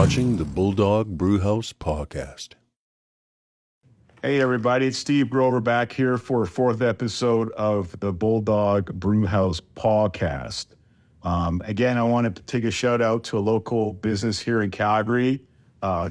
watching the Bulldog Brewhouse Podcast. Hey everybody, it's Steve Grover back here for a fourth episode of the Bulldog Brewhouse Podcast. Again, I wanted to take a shout out to a local business here in Calgary.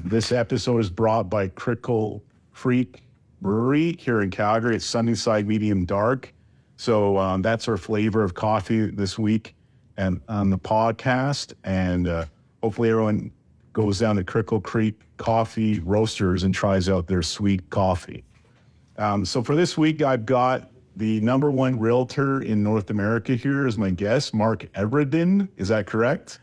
This episode is brought by Crickle Freak Brewery here in Calgary. It's Sunnyside Medium Dark. So that's our flavor of coffee this week and on the podcast. And hopefully everyone goes down to Crickle Creek Coffee Roasters and tries out their sweet coffee. So for this week, I've got the number one realtor in North America here as my guest, Mark Evernden. Is that correct?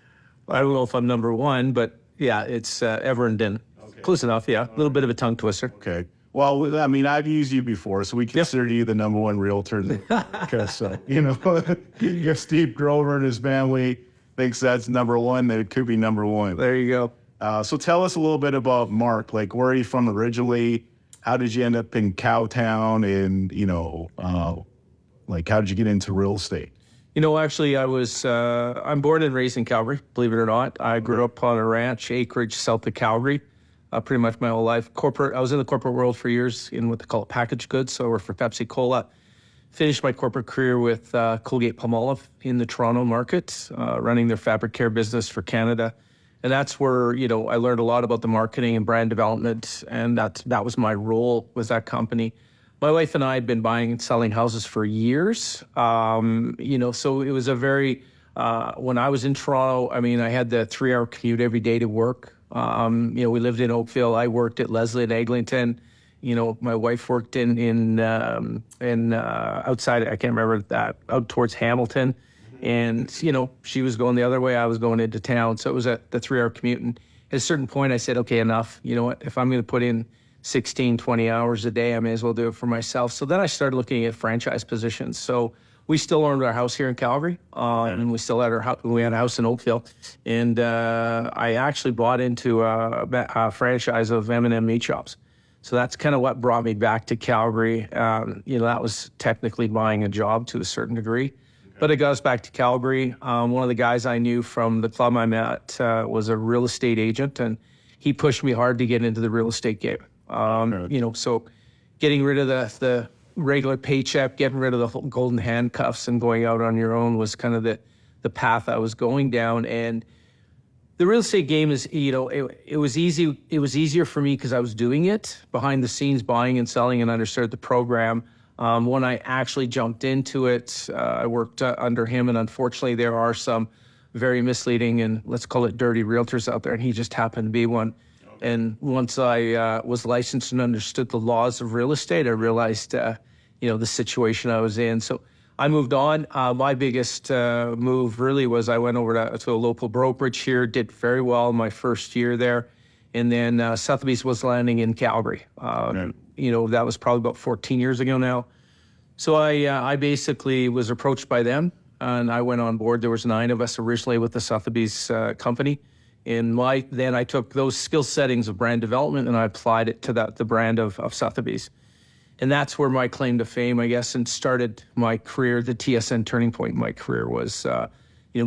I don't know if I'm number one, but yeah, it's Evernden. Okay. Close enough, yeah. A little bit of a tongue twister. Okay. Well, I mean, I've used you before, so we consider you the number one realtor because, if Steve Grover and his family thinks that's number one, then it could be number one. There you go. So tell us a little bit about Mark. Like, where are you from originally? How did you end up in Cowtown? And, how did you get into real estate? Actually, I'm born and raised in Calgary, believe it or not. I grew up on a ranch, acreage south of Calgary, pretty much my whole life. I was in the corporate world for years in what they call packaged goods. So I worked for Pepsi Cola. Finished my corporate career with Colgate-Palmolive in the Toronto market, running their fabric care business for Canada. And that's where, I learned a lot about the marketing and brand development, and that was my role with that company. My wife and I had been buying and selling houses for years, so it was a very, when I was in Toronto, I had the 3-hour commute every day to work. We lived in Oakville. I worked at Leslie and Eglinton. My wife worked in outside, I can't remember that, out towards Hamilton. And, she was going the other way. I was going into town. So it was the 3-hour commute. And at a certain point, I said, okay, enough. You know what? If I'm going to put in 16, 20 hours a day, I may as well do it for myself. So then I started looking at franchise positions. So we still owned our house here in Calgary. And we still had we had a house in Oakville. And I actually bought into a franchise of M&M meat shops. So that's kind of what brought me back to Calgary. That was technically buying a job to a certain degree. But it got us back to Calgary. One of the guys I knew from the club I'm at was a real estate agent, and he pushed me hard to get into the real estate game. So getting rid of the regular paycheck, getting rid of the golden handcuffs and going out on your own was kind of the path I was going down. And the real estate game is, it was easy. It was easier for me because I was doing it behind the scenes, buying and selling, and understood the program. When I actually jumped into it, I worked under him, and unfortunately there are some very misleading and let's call it dirty realtors out there, and he just happened to be one. Okay. And once I was licensed and understood the laws of real estate, I realized, the situation I was in. So I moved on. My biggest move really was I went over to a local brokerage here, did very well in my first year there, and then Sotheby's was landing in Calgary. That was probably about 14 years ago now. So I basically was approached by them, and I went on board. There was 9 of us originally with the Sotheby's company. And then I took those skill settings of brand development and I applied it to the brand of Sotheby's. And that's where my claim to fame, I guess, and started my career. The TSN turning point in my career was,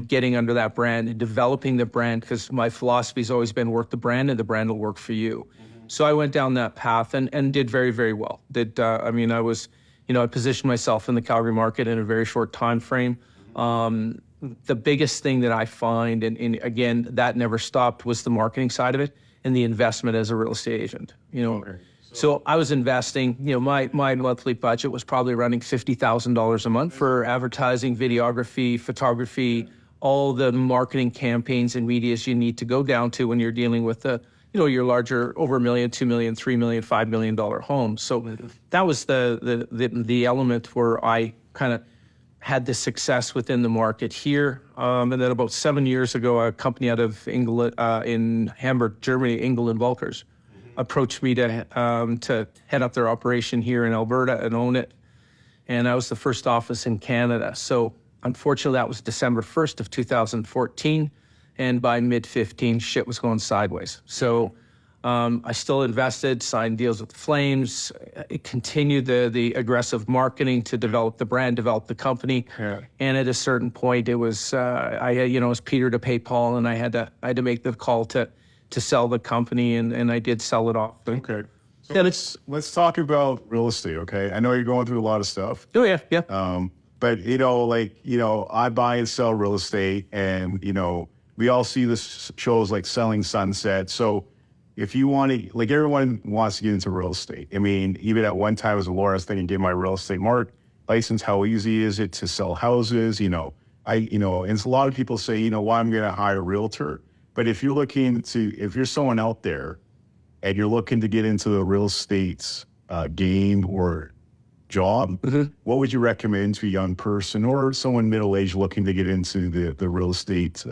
getting under that brand and developing the brand, because my philosophy has always been work the brand and the brand will work for you. So I went down that path and did very, very well. I positioned myself in the Calgary market in a very short time frame. The biggest thing that I find, and again, that never stopped, was the marketing side of it and the investment as a real estate agent. Okay. So I was investing, my monthly budget was probably running $50,000 a month for advertising, videography, photography, all the marketing campaigns and medias you need to go down to when you're dealing with your larger over $1 million, $2 million, $3 million, $5 million homes. So that was the element where I kind of had the success within the market here. And then about 7 years ago, a company out of England, in Hamburg, Germany, Engel & Volkers, approached me to head up their operation here in Alberta and own it. And I was the first office in Canada. So unfortunately, that was December 1st of 2014. And by mid-15, shit was going sideways. So I still invested, signed deals with Flames, it continued the aggressive marketing to develop the brand, develop the company. Yeah. And at a certain point, it was, it was Peter to pay Paul, and I had to make the call to to sell the company, and I did sell it off. Okay. So Yeah, let's talk about real estate, okay? I know you're going through a lot of stuff. Oh yeah. But I buy and sell real estate, and we all see this shows like Selling Sunset. So if you want to, like, everyone wants to get into real estate. I mean, even at one time as a lawyer, I was thinking, get my real estate license. How easy is it to sell houses? And a lot of people say, why I'm going to hire a realtor. But if you're someone out there and you're looking to get into the real estate game or job, what would you recommend to a young person or someone middle-aged looking to get into the real estate,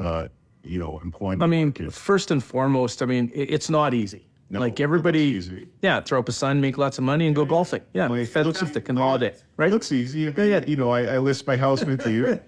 employment? I mean, first and foremost, it's not easy. No, like everybody, it's easy. throw up a sign, make lots of money, and go golfing. Yeah, fantastic and all day, right? It looks easy. I list my house with you.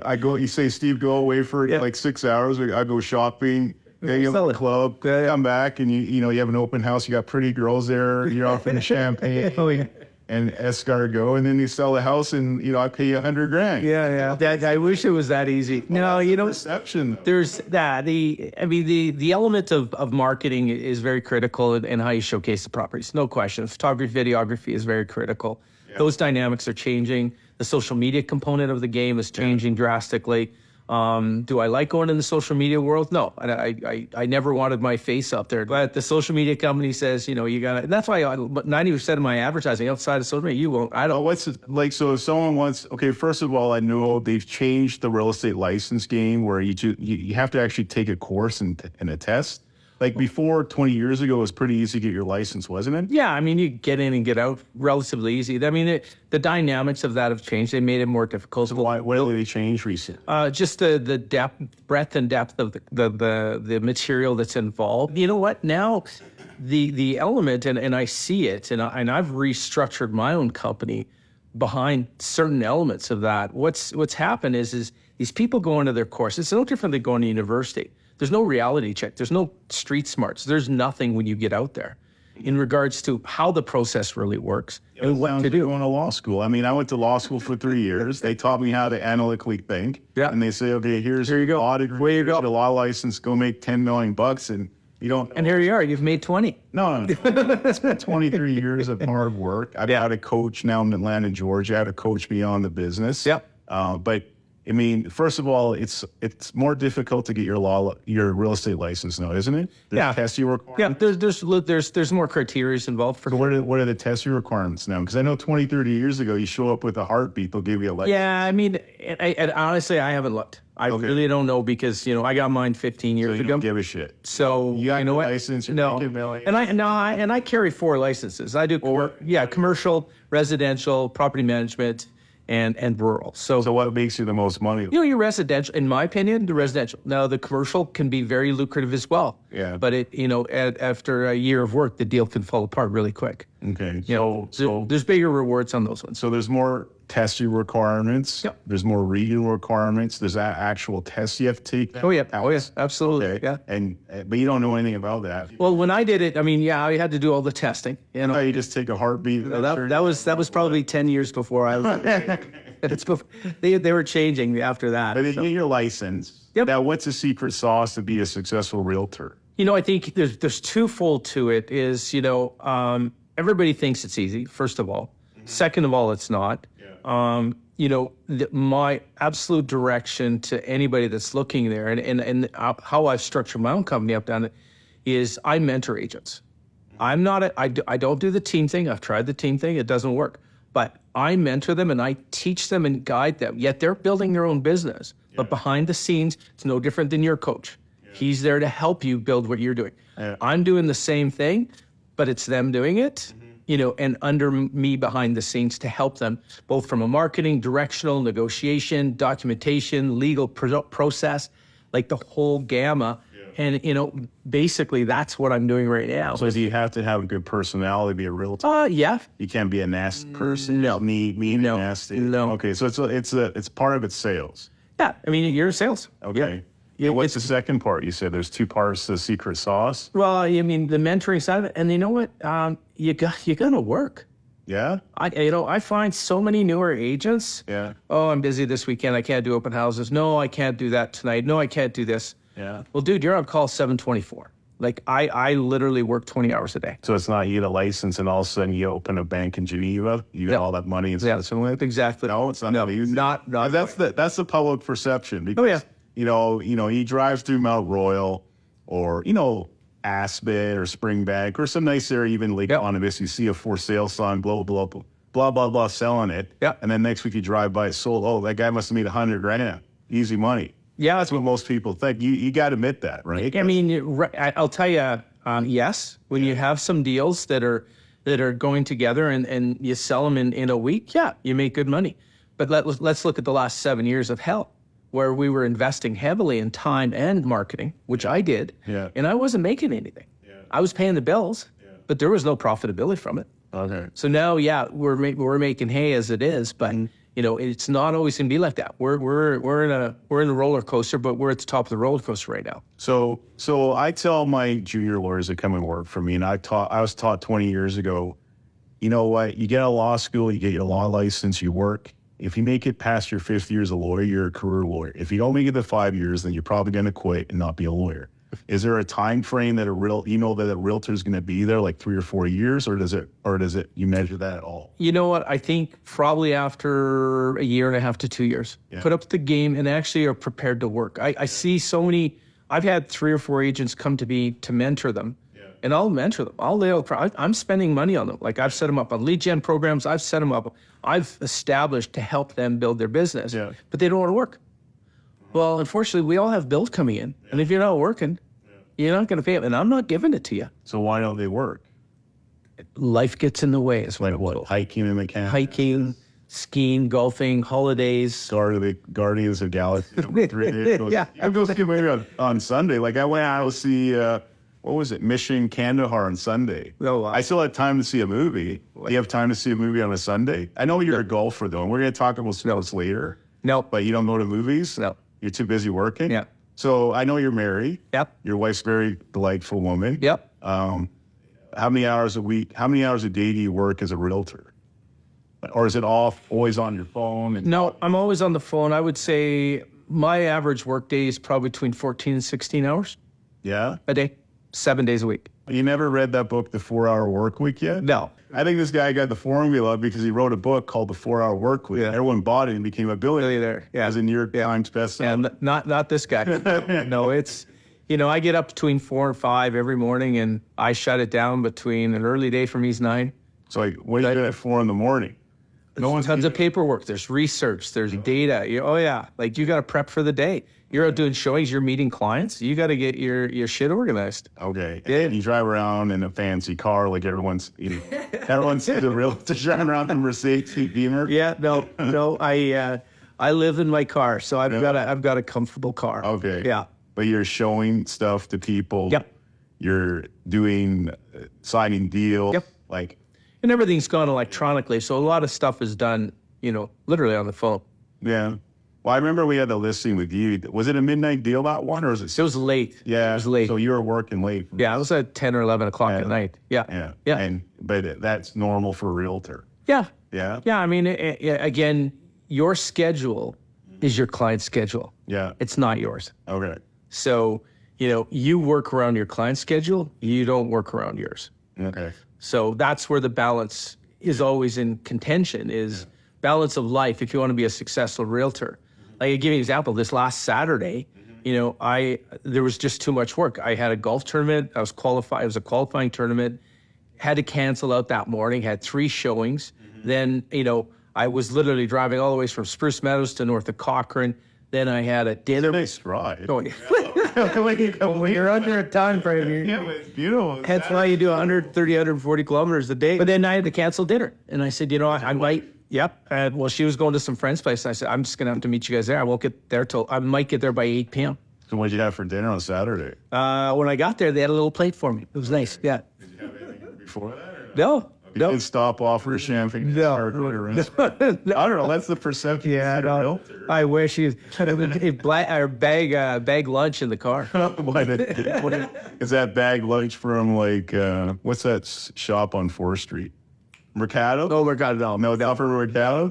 I go. You say, Steve, go away for like 6 hours. I go shopping. You Sell the it. club. Come back, and you have an open house. You got pretty girls there. You're offering champagne and escargot, and then you sell the house, and I pay you $100,000. Yeah. I wish it was that easy. No, Perception. there's that. The element of marketing is very critical in how you showcase the properties. No question. Photography, videography is very critical. Yeah. Those dynamics are changing. The social media component of the game is changing drastically. Do I like going in the social media world? No, I never wanted my face up there. But the social media company says, you got to, and that's why 90% of my advertising outside of social media, you won't, I don't. What's it like? So if someone wants, okay, first of all, I know they've changed the real estate license game where you have to actually take a course and a test. Like before, 20 years ago, it was pretty easy to get your license, wasn't it? Yeah, you get in and get out relatively easy. The dynamics of that have changed. They made it more difficult. So what did they change recently? Just the breadth and depth of the material that's involved. You know what? Now, the element, and I see it, and I've restructured my own company behind certain elements of that. What's happened is these people go into their course. It's no different than going to university. There's no reality check. There's no street smarts. There's nothing when you get out there in regards to how the process really works and what to do. Going to law school. I went to law school for 3 years. They taught me how to analytically think. Yeah. And they say, okay, here you go. Law degree, Where you go. Get a law license, go make $10 million, and you don't. And here you are. You've made 20. No. It's been 23 years of hard work. I've had a coach now in Atlanta, Georgia. I had a coach beyond the business. Yep. But first of all, it's more difficult to get your real estate license now, isn't it? There's testing requirements. Yeah, there's more criteria involved for. So what are the testing requirements now? Because I know 20, 30 years ago, you show up with a heartbeat, they'll give you a license. Yeah, and honestly, I haven't looked. I really don't know because I got mine 15 years you ago. Don't give a shit. So you got know what? License. No, and I carry 4 licenses. I do commercial, residential, property management, and rural. So what makes you the most money? Your residential, in my opinion, the residential. Now the commercial can be very lucrative as well. Yeah. But after a year of work, the deal can fall apart really quick. Okay. So there's bigger rewards on those ones. So there's more testing requirements. Yep. There's more reading requirements. There's actual tests you have to take. Oh, yes, absolutely. Okay. Yeah. But you don't know anything about that. Well, when I did it, I had to do all the testing. You just take a heartbeat. That was probably 10 years before I was. They were changing after that. But you get your license. Yep. Now, what's the secret sauce to be a successful realtor? I think there's twofold to it. Is everybody thinks it's easy. First of all, second of all, it's not. My absolute direction to anybody that's looking there, and how I've structured my own company up down it, is I mentor agents. I don't do the team thing. I've tried the team thing. It doesn't work. But I mentor them and I teach them and guide them. Yet they're building their own business. Yeah. But behind the scenes, it's no different than your coach. Yeah. He's there to help you build what you're doing. Yeah. I'm doing the same thing, but it's them doing it. And under me behind the scenes to help them, both from a marketing, directional, negotiation, documentation, legal process, like the whole gamma. Yeah. And, basically that's what I'm doing right now. So do you have to have a good personality to be a realtor? Yeah. You can't be a nasty person? No. Mean no. and nasty? No. Okay, so it's part of it's sales. Yeah, you're sales. Okay. Yeah. What's the second part? You said there's 2 parts to the secret sauce. Well, the mentoring side of it, and you know what? You're gonna work. Yeah. I find so many newer agents. Yeah. Oh, I'm busy this weekend. I can't do open houses. No, I can't do that tonight. No, I can't do this. Yeah. Well, dude, you're on call 7/24. Like I literally work 20 hours a day. So it's not you get a license and all of a sudden you open a bank in Geneva, you get all that money and Yeah, so exactly. No, it's not that easy. Not That's the public perception. Because, you know, he drives through Mount Royal or, you know, Aspen or Springbank or some nice area, even Lake Onibus, you see a for sale sign, blah, blah, blah, blah, blah, blah, selling it. Yeah. And then next week you drive by, it's sold. Oh, that guy must have made $100,000. Easy money. Yeah, That's what most people think. You got to admit that, right? I mean, I'll tell you, yes, when you have some deals that are going together and you sell them in a week, yeah, you make good money. But let's look at the last 7 years of hell, where we were investing heavily in time and marketing, which I did, and I wasn't making anything. I was paying the bills, but there was no profitability from it. Okay. So now, we're making hay as it is, but you know, it's not always going to be like that. We're in a roller coaster, but we're at the top of the roller coaster right now. So I tell my junior lawyers that come and work for me, and I was taught 20 years ago, you know what, you get out of law school, you get your law license, you work. If you make it past your 5th year as a lawyer, you're a career lawyer. If you don't make it to 5 years, then you're probably going to quit and not be a lawyer. Is there a time frame that a realtor is going to be there, like 3 or 4 years, or does it you measure that at all? You know what? I think probably after a year and a half to 2 years, put up the game and actually are prepared to work. I see so many. I've had 3 or 4 agents come to me to mentor them, and I'll mentor them. I'll lay out. I'm spending money on them. Like I've set them up on lead gen programs. I've set them up. I've established to help them build their business, but they don't want to work. Well, unfortunately, we all have bills coming in, and if you're not working, you're not going to pay it, and I'm not giving it to you. So why don't they work? Life gets in the way. Is what it will. Hiking and mechanics? Hiking, skiing, golfing, holidays. Guardians of Galaxy. I go ski maybe on Sunday. Like I went out to see, what was it, Mission Kandahar on Sunday. Oh, wow. I still had time to see a movie. Do you have time to see a movie on a Sunday? I know you're a golfer, though, and we're going to talk about sports later. No. But you don't go to movies? No. You're too busy working? Yeah. So I know you're married. Yep. Your wife's a very delightful woman. Yep. How many hours a day do you work as a realtor? Or is it always on your phone? No, I'm always on the phone. I would say my average work day is probably between 14 and 16 hours Yeah? a day, 7 days a week. You never read that book, The 4-Hour Work Week, yet? No. I think this guy got the formula because he wrote a book called The 4-Hour Work Week. Yeah. Everyone bought it and became a billionaire. Yeah. As a New York Times bestseller. And not this guy. No, it's, I get up between 4 and 5 every morning, and I shut it down between an early day for me is 9. So like, what do you do at 4 a.m? Tons of paperwork. There's research. There's data. Like you got to prep for the day. You're out doing showings. You're meeting clients. You got to get your shit organized. Okay. Yeah. And you drive around in a fancy car like everyone's the realtor driving around in Mercedes Beamer. Yeah. No. I live in my car, so I've got a comfortable car. Okay. Yeah. But you're showing stuff to people. Yep. You're doing signing deals. Yep. And everything's gone electronically, so a lot of stuff is done, literally on the phone. Yeah. Well, I remember we had the listing with you. Was it a midnight deal, that one, or was it? It was late. Yeah. It was late. So you were working late. Yeah, it was at 10 or 11 o'clock at night. Yeah. But that's normal for a realtor. Yeah. Yeah. Yeah, I mean, again, your schedule is your client's schedule. Yeah. It's not yours. Okay. So, you work around your client's schedule. You don't work around yours. Okay. So that's where the balance is always in contention, is balance of life if you want to be a successful realtor. Like, I'll give you an example. This last Saturday, there was just too much work. I had a golf tournament. I was qualified. It was a qualifying tournament. Had to cancel out that morning. Had 3 showings. Then, I was literally driving all the way from Spruce Meadows to north of Cochrane. Then I had a dinner. Nice ride. Oh, yeah. When you're under a time frame, it's beautiful. That's why you do 130, 140 kilometers a day. But then I had to cancel dinner. And I said, I might, well, she was going to some friend's place. And I said, I'm just going to have to meet you guys there. I won't get there I might get there by 8 p.m. So what did you have for dinner on Saturday? When I got there, they had a little plate for me. It was nice, yeah. Did you have anything before that? No. You didn't stop off for champagne? No. I don't know. That's the perception. Yeah, no. I wish you bag lunch in the car. Is that bag lunch from what's that shop on 4th Street? Mercado? No, Mercado. No, not from Mercado?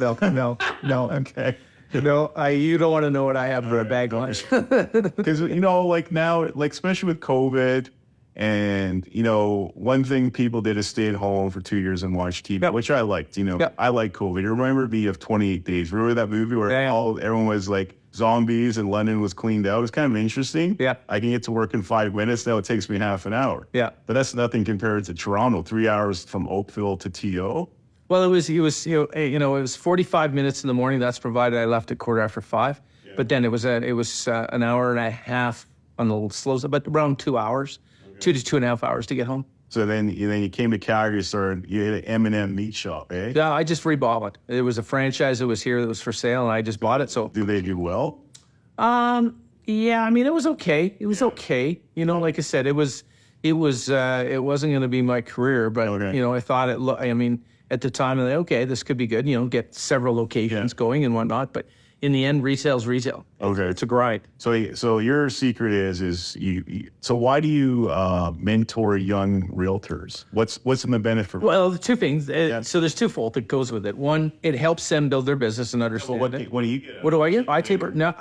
No. Okay. No, you don't want to know what I have for a bag lunch. Because, now, especially with COVID And, you know, one thing people did is stay at home for 2 years and watch TV, Yep. which I liked. You know, Yep. I like COVID. You remember me of 28 Days. Remember that movie where Yeah. everyone was like zombies and London was cleaned out? It was kind of interesting. Yeah. I can get to work in 5 minutes. Now it takes me half an hour. Yeah. But that's nothing compared to Toronto, 3 hours from Oakville to TO. Well, it was it was 45 minutes in the morning. That's provided I left at 5:15. But then it was an hour and a half on the little slow side, but around 2 hours, 2 to 2.5 hours to get home. So then you came to Calgary, you had an M&M meat shop, eh? Yeah, I just rebought it. It was a franchise that was here that was for sale, and I just bought it. So, Do they do well? yeah, I mean, it was okay. It was okay. You know, like I said, it wasn't going to be my career, but Okay. you know, I thought I mean, at the time, I'm like, okay, this could be good. You know, get several locations going and whatnot. But in the end, retail's retail. Okay. It's a grind. So your secret is you so why do you mentor young realtors? What's in the benefit? Well, two things. So there's twofold that goes with it. One, it helps them build their business and understand it. What do you get? What do I get? I taper. No,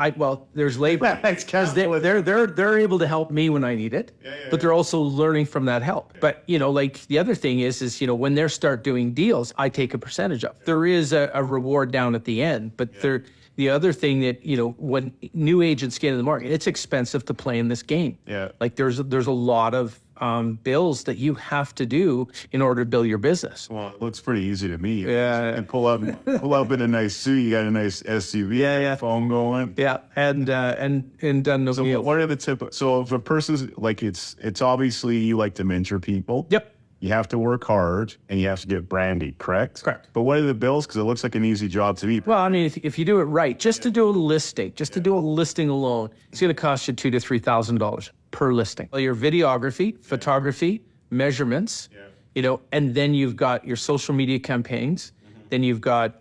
there's labor. Because they're able to help me when I need it, but they're also learning from that help. But you know, like the other thing is you know when they start doing deals, I take a percentage of. There is a reward down at the end, but the other thing that you know when new agents get in the market, it's expensive to play in this game. Yeah. Like there's a lot of bills that you have to do in order to build your business. Well, it looks pretty easy to me. Yeah. And pull up in a nice suit. You got a nice SUV. Yeah. Phone going. Yeah, and done no So deals. what are the typical? So if a person's like, it's obviously you like to mentor people. Yep. You have to work hard and you have to get brandy, correct? Correct. But what are the bills? Because it looks like an easy job to me. Well, I mean, if you do it right, just to do a listing, to do a listing alone, it's going to cost you $2,000 to $3,000 per listing. Well, your videography, photography, measurements, you know, and then you've got your social media campaigns. Then you've got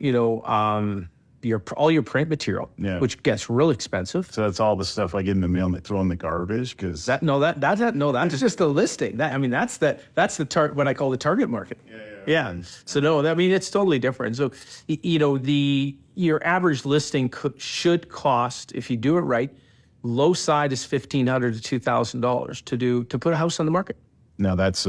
all your print material, which gets real expensive. So that's all the stuff I get in the mail and they throw in the garbage. Because That's just the listing. That's what I call the target market. Yeah. So no, I mean it's totally different. So you know your average listing should cost, if you do it right, low side is $1,500 to $2,000 to put a house on the market. now that's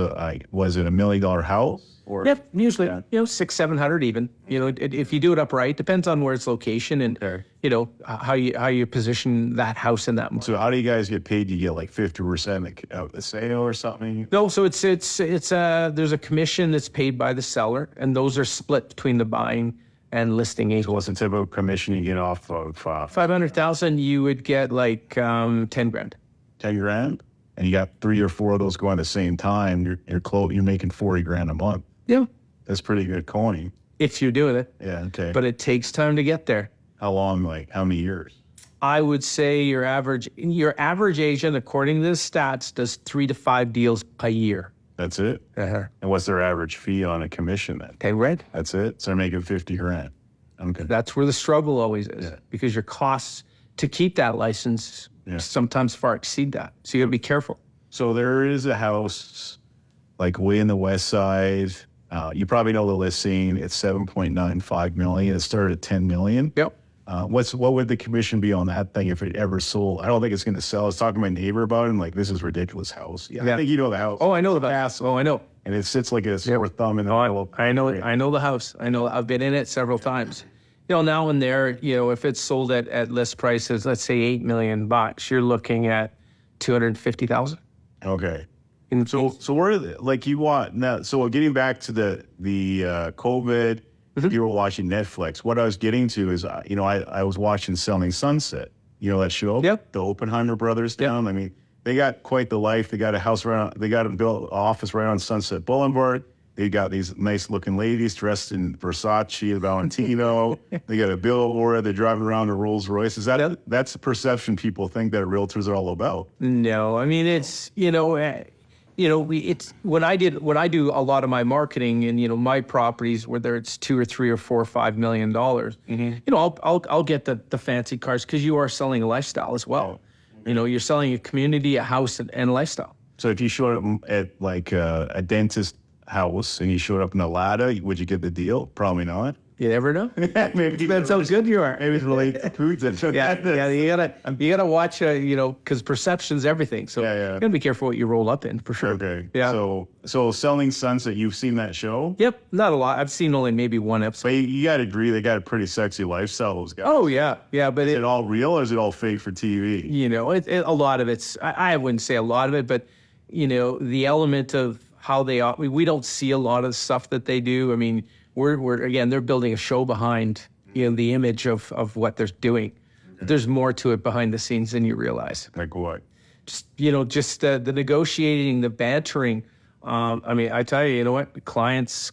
was it $1 million house? Or Yeah, usually, you know, 600-700 even. You know, if you do it upright, depends on where it's location and you know how you position that house in that market. So how do you guys get paid? You get like 50% of the sale or something? No, so it's there's a commission that's paid by the seller, and those are split between the buying and listing agent. So what's the typical commission you get off of 500,000, you would get like 10 grand. 10 grand? And you got 3 or 4 of those going at the same time. You're making 40 grand a month. Yeah, That's pretty good coin. if you're doing it, Yeah. Okay. but it takes time to get there. how long? Like how many years? I would say your average agent, according to the stats, does 3 to 5 deals a year. That's it. Uh-huh. And what's their average fee on a commission then? 10 grand. That's it. So they're making 50 grand. Okay. That's where the struggle always is, because your costs to keep that license sometimes far exceed that. So you got to be careful. So there is a house like way in the west side. You probably know the listing. It's $7.95 million. It started at $10 million. Yep. What would the commission be on that thing if it ever sold? I don't think it's going to sell. I was talking to my neighbor about it. And like, this is a ridiculous house. Yeah. I think you know the house. Oh, I know the house. Oh, I know. And it sits like a sore thumb in the middle. I know the house. I know. I've been in it several times. You know, now and there, you know, if it's sold at list prices, let's say $8 million, you're looking at 250,000. Okay. So where like you want now? So getting back to the COVID, you were watching Netflix. What I was getting to is, you know, I was watching Selling Sunset. You know that show? Yep. The Oppenheimer brothers down. I mean, they got quite the life. They got a house they got a built office right on Sunset Boulevard. They got these nice looking ladies dressed in Versace and Valentino. They got a billboard. They're driving around a Rolls Royce. That's the perception people think that realtors are all about? No, I mean it's it's when I do a lot of my marketing and my properties, whether it's $2 or $3 or $4 or $5 million, I'll get the fancy cars because you are selling a lifestyle as well. You're selling a community, a house, and a lifestyle. So if you showed up at like a dentist house and you showed up in a Lada, would you get the deal? Probably not. You never know. Maybe Depends how good you are. maybe it's related to foods. Yeah, you gotta watch, because perception's everything. So you gotta be careful what you roll up in, for sure. Okay. Yeah. So Selling Sunset, you've seen that show? Yep, not a lot. I've seen only maybe one episode. But you got to agree they got a pretty sexy lifestyle, those guys. Oh yeah, but Is it all real or is it all fake for TV? a lot of it's. I wouldn't say a lot of it, but the element of how they are. We don't see a lot of the stuff that they do. I mean, we're again, they're building a show behind the image of what they're doing. But there's more to it behind the scenes than you realize. Like what? Just the negotiating, the bantering. I mean, I tell you, what, clients,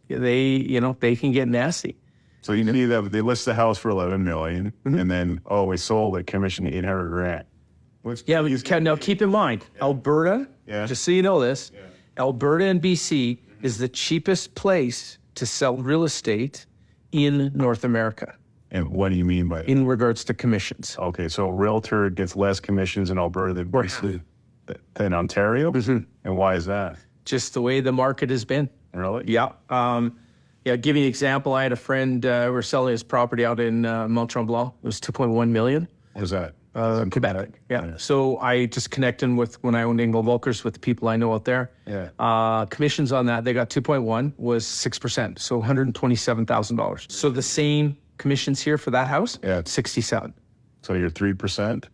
they can get nasty. So you see that they list the house for $11 million, and then we sold it, commission $800,000. Now keep in mind, Alberta. Yeah. Just so you know this, Alberta and BC is the cheapest place to sell real estate in North America. And what do you mean by that? In regards to commissions? Okay, so a realtor gets less commissions in Alberta than Ontario? Mm-hmm. And why is that? Just the way the market has been. Really? Yeah. Give you an example. I had a friend, we're selling his property out in Mont Tremblant. It was $2.1 million. What is that? Quebec. Yeah. So I just connected with, when I owned Engel Volkers, with the people I know out there. Yeah. Commissions on that, they got 2.1 was 6%. So $127,000. So the same commissions here for that house, 67. So you're 3%?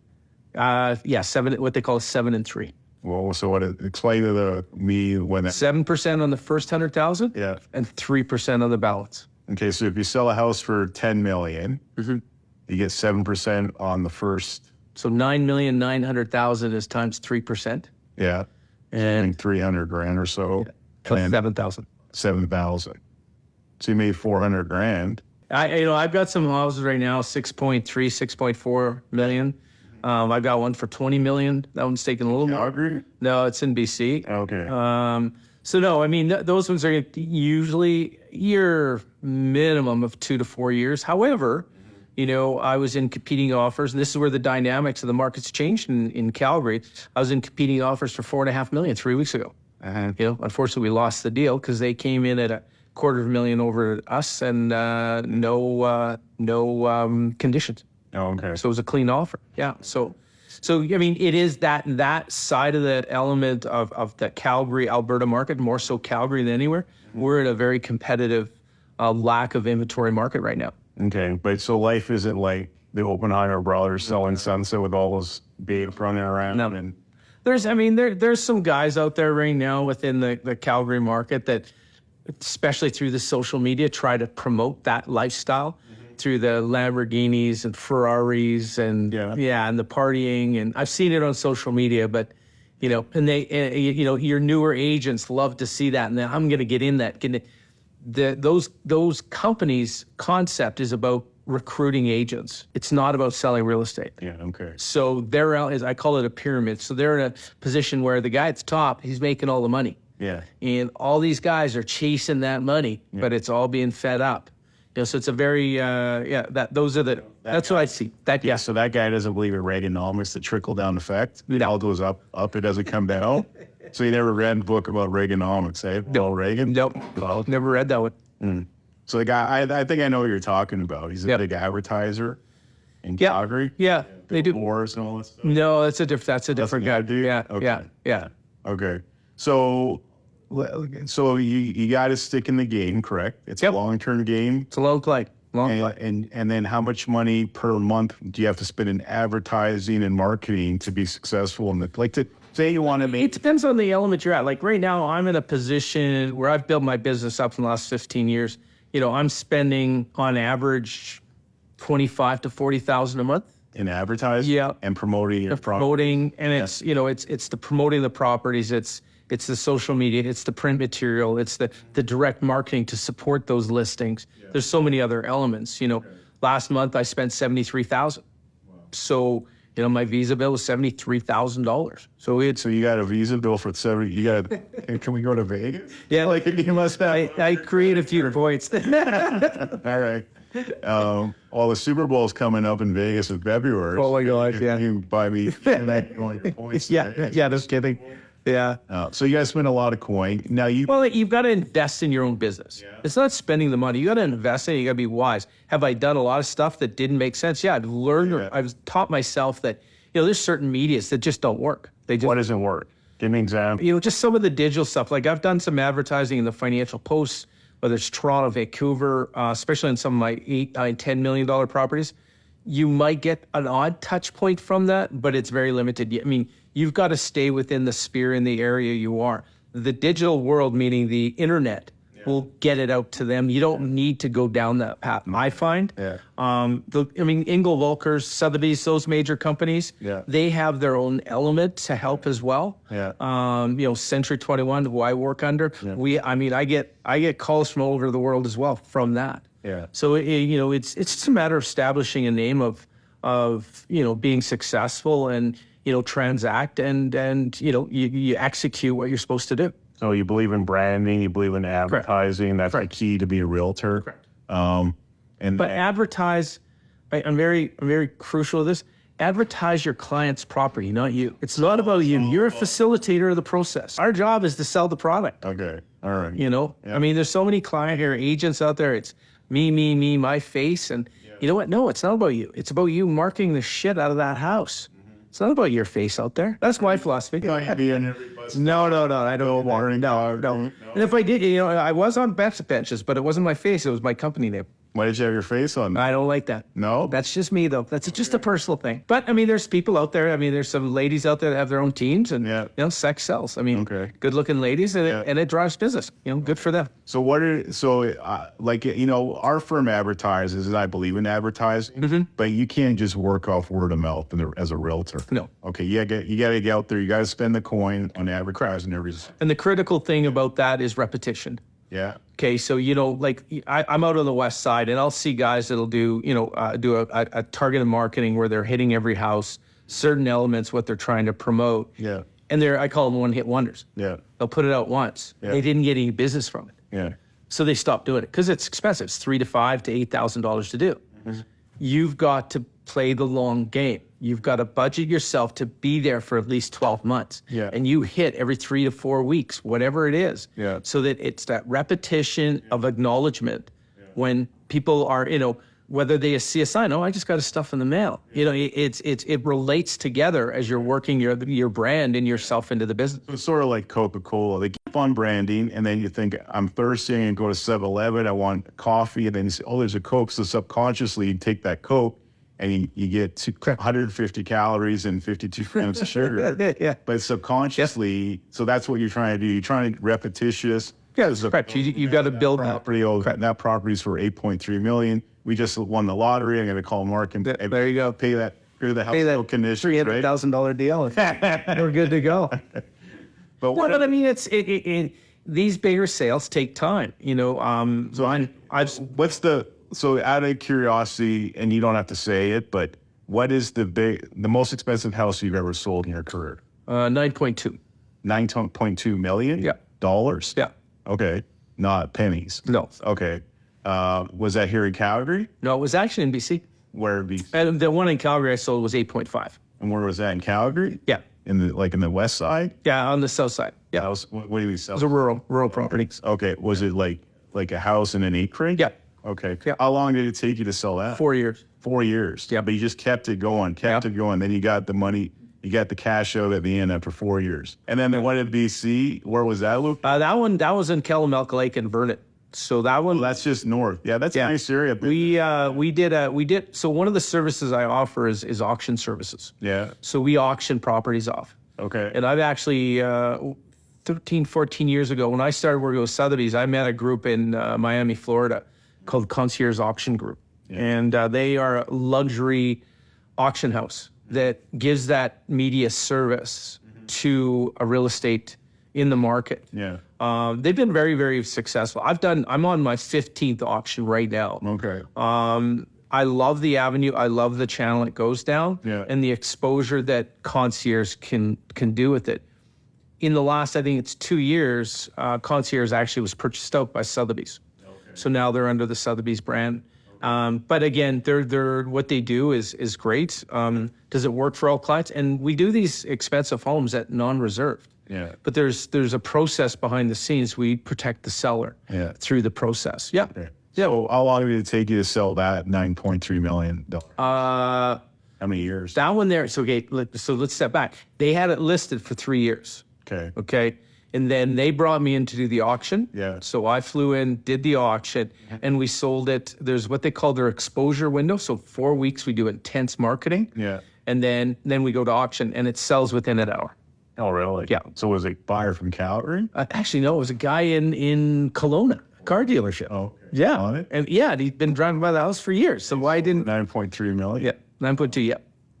7, what they call a 7 and 3. Well, so explain to me when that... 7% on the first 100,000. Yeah. And 3% on the balance. Okay, so if you sell a house for $10 million, you get 7% on the first... So $9,900,000 is times 3%. Yeah. And $300,000 or so. Plus 7,000. 7,000. So you made $400,000. I've got some houses right now, 6.3, 6.4 million. I got one for 20 million. That one's taking a little more. Calgary? No, it's in BC. Okay. So no, I mean, those ones are usually your minimum of 2 to 4 years. However, I was in competing offers, and this is where the dynamics of the market's changed in Calgary. I was in competing offers for $4.5 million 3 weeks ago. Unfortunately, we lost the deal because they came in at $250,000 over us and no conditions. Oh, okay. So it was a clean offer. Yeah. So I mean, it is that side of the element of the Calgary, Alberta market, more so Calgary than anywhere. We're in a very competitive, lack of inventory market right now. Okay, but so life isn't like the Oppenheimer brothers selling Sunset with all those babes running around. No. And there's some guys out there right now within the Calgary market that, especially through the social media, try to promote that lifestyle through the Lamborghinis and Ferraris and and the partying. And I've seen it on social media, but and they your newer agents love to see that, and then I'm going to get in that. Those companies' concept is about recruiting agents. It's not about selling real estate. Yeah, okay. So they're out, as I call it, a pyramid. So they're in a position where the guy at the top, he's making all the money. Yeah. And all these guys are chasing that money, but it's all being fed up. So it's a very that's what I see. So that guy doesn't believe in Reaganomics, the trickle down effect. It all goes up, it doesn't come down. So you never read a book about Reaganomics, eh? Bill Reagan? Nope. Well, never read that one. So the guy, I think I know what you're talking about. He's a big advertiser in Calgary. Yeah, they do. Wars and all that stuff. No, that's a different guy. Yeah, Okay. yeah. Okay. So you got to stick in the game, correct? It's a long-term game. It's a long play. And then how much money per month do you have to spend in advertising and marketing to be successful? Say you want to make... It depends on the element you're at. Like right now, I'm in a position where I've built my business up in the last 15 years. I'm spending on average $25,000 to $40,000 a month in advertising, and promoting your promoting, and it's it's the promoting the properties. It's the social media. It's the print material. It's the direct marketing to support those listings. Yeah. There's so many other elements. Last month I spent $73,000. Wow. So. My visa bill was $73,000. So you got a visa bill for $70,000. You got. Can we go to Vegas? Yeah, you must have. I create a few points. All right. All the Super Bowl's coming up in Vegas in February. Oh my God! Yeah. You buy me points. Yeah. Just kidding. Yeah. So you guys spend a lot of coin. Now Well, you've got to invest in your own business. Yeah. It's not spending the money. You got to invest in it. You got to be wise. Have I done a lot of stuff that didn't make sense? Yeah, I've learned. Yeah. I've taught myself that there's certain medias that just don't work. They just what doesn't work? Give me an example. just some of the digital stuff. Like I've done some advertising in the Financial Post, whether it's Toronto, Vancouver, especially in some of my $8, $9, $10 million properties. You might get an odd touch point from that, but it's very limited. I mean, you've got to stay within the sphere in the area you are. The digital world, meaning the internet, will get it out to them. You don't need to go down that path, I find. Yeah. Ingle Volkers, Sotheby's, those major companies, they have their own element to help as well. Yeah. Century 21, who I work under, I get calls from all over the world as well from that. Yeah. So it's just a matter of establishing a name of being successful and transact and you execute what you're supposed to do. So you believe in branding, you believe in advertising. That's the key to be a realtor. Correct. But Advertise. I'm very crucial to this. Advertise your client's property, not you. It's not about you. You're a facilitator of the process. Our job is to sell the product. Okay. All right. I mean, there's so many client or agents out there. It's me, my face. And you know what? No, it's not about you. It's about you marketing the shit out of that house. It's not about your face out there. That's my philosophy. No, I don't. No. And if I did, I was on benches, but it wasn't my face. It was my company name. Why did you have your face on? I don't like that. No? That's just me, though. That's just a personal thing. But, there's people out there. there's some ladies out there that have their own teams, and, sex sells. Good-looking ladies, and it drives business. Good for them. So our firm advertises, and I believe in advertising, but you can't just work off word of mouth as a realtor. No. Okay, you got to get out there. You got to spend the coin on advertising and everything. And the critical thing about that is repetition. Yeah. Okay, so I'm out on the west side, and I'll see guys that'll do a targeted marketing where they're hitting every house, certain elements, what they're trying to promote. Yeah. And I call them one-hit wonders. Yeah. They'll put it out once. Yeah. They didn't get any business from it. Yeah. So they stopped doing it because it's expensive. It's $3,500 to $8,000 to do. Mm-hmm. You've got to play the long game. You've got to budget yourself to be there for at least 12 months. Yeah. And you hit every 3 to 4 weeks, whatever it is. Yeah. So that it's that repetition of acknowledgement when people are, whether they see a sign, I just got his stuff in the mail. It relates together as you're working your brand and yourself into the business. It's sort of like Coca-Cola. They keep on branding, and then you think, I'm thirsty, and go to 7-Eleven, I want coffee, and then you say, there's a Coke. So subconsciously, you take that Coke, and you get 150 calories and 52 grams of sugar. Yeah. But subconsciously, so that's what you're trying to do. You're trying to repetitious. Yeah, correct. You've got to build property. That property's for $8.3 million. We just won the lottery. I'm going to call Mark and there you go. Pay the house condition. $300,000 deal. We're good to go. But these bigger sales take time. So out of curiosity, and you don't have to say it, but what is the most expensive house you've ever sold in your career? 9.2. $9.2 million? Yeah. Dollars? Yeah. Okay. Not pennies. No. Okay. Was that here in Calgary? No, it was actually in BC. Where in BC? And the one in Calgary I sold was 8.5. And where was that, in Calgary? Yeah. In the west side? Yeah, on the south side. Yeah. What do you mean south? It was a rural property. Okay. Was it like a house in an acreage? Yeah. Okay. Yeah. How long did it take you to sell that? 4 years. 4 years. Yeah. But you just kept it going. Then you got the money. You got the cash out at the end after 4 years. And then the one in BC, where was that, Luke? That was in Kalamalka Lake and Vernon. So that one. That's just north. Yeah, that's a nice area. So one of the services I offer is auction services. Yeah. So we auction properties off. Okay. And I've actually, 13, 14 years ago, when I started working with Sotheby's, I met a group in Miami, Florida called Concierge Auction Group. Yeah. And they are a luxury auction house that gives that media service to a real estate in the market. Yeah. They've been very, very successful. I'm on my 15th auction right now. Okay. I love the avenue. I love the channel it goes down, and the exposure that concierge can do with it. In the last, I think it's 2 years, concierge actually was purchased out by Sotheby's. Okay. So now they're under the Sotheby's brand. But again, they're what they do is great. Does it work for all clients? And we do these expensive homes at non-reserved. Yeah. But there's a process behind the scenes. We protect the seller through the process. Yeah. Okay. So how long did it take you to sell that $9.3 million? How many years? That one there. So, okay, so let's step back. They had it listed for 3 years. Okay. Okay. And then they brought me in to do the auction. Yeah. So I flew in, did the auction, and we sold it. There's what they call their exposure window. So 4 weeks we do intense marketing. Yeah. And then we go to auction, and it sells within an hour. Oh, really? Yeah. So was it a buyer from Calgary? Actually, no, it was a guy in Kelowna, car dealership. Oh, okay. Yeah. On it? And yeah, he'd been driving by the house for years. So why didn't? 9.3 million. Yeah, 9.2. Yeah.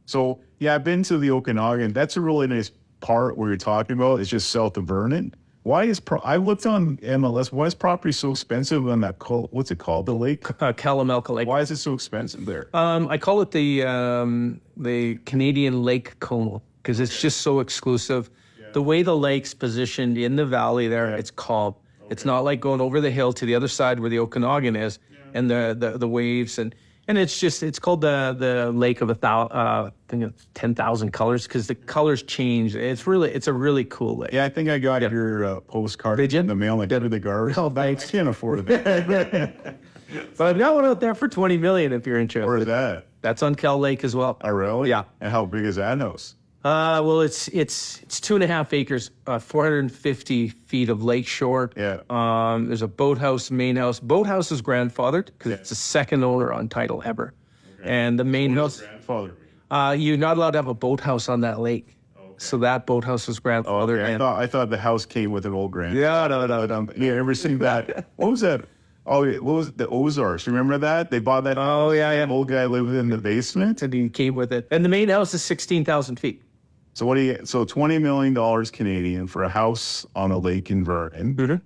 So yeah, I've been to the Okanagan. That's a really nice part where you're talking about. It's just south of Vernon. Why is I looked on MLS? Why is property so expensive on that? What's it called? The lake? Kalamalka Lake. Why is it so expensive there? I call it the Canadian Lake Como because it's just so exclusive. Yeah. The way the lake's positioned in the valley there, it's calm. Okay. It's not like going over the hill to the other side where the Okanagan is and the waves and it's called the Lake of I think it's 10,000 colors because the colors change. It's a really cool lake. Yeah, I think I got your postcard in the mail. I did the garbage. Oh, thanks. I can't afford that. But I've got one out there for $20 million if you're interested. Where's that? That's on Cal Lake as well. Oh, really? Yeah. And how big is that house? Well, it's 2.5 acres, 450 feet of lakeshore. Yeah. There's a boathouse, main house. Boathouse is grandfathered because it's the second owner on title ever. Okay. And the main house. Grandfather. You're not allowed to have a boathouse on that lake. Okay. So that boathouse was grandfathered. Okay. I thought the house came with an old grandfather. Yeah, no. Yeah, ever seen that? What was that? Oh, what was it? The Ozarks? Remember that? They bought that. Oh, yeah. Old guy lived in the basement. And he came with it. And the main house is 16,000 feet. So so $20 million Canadian for a house on a lake in Vernon. Mm-hmm.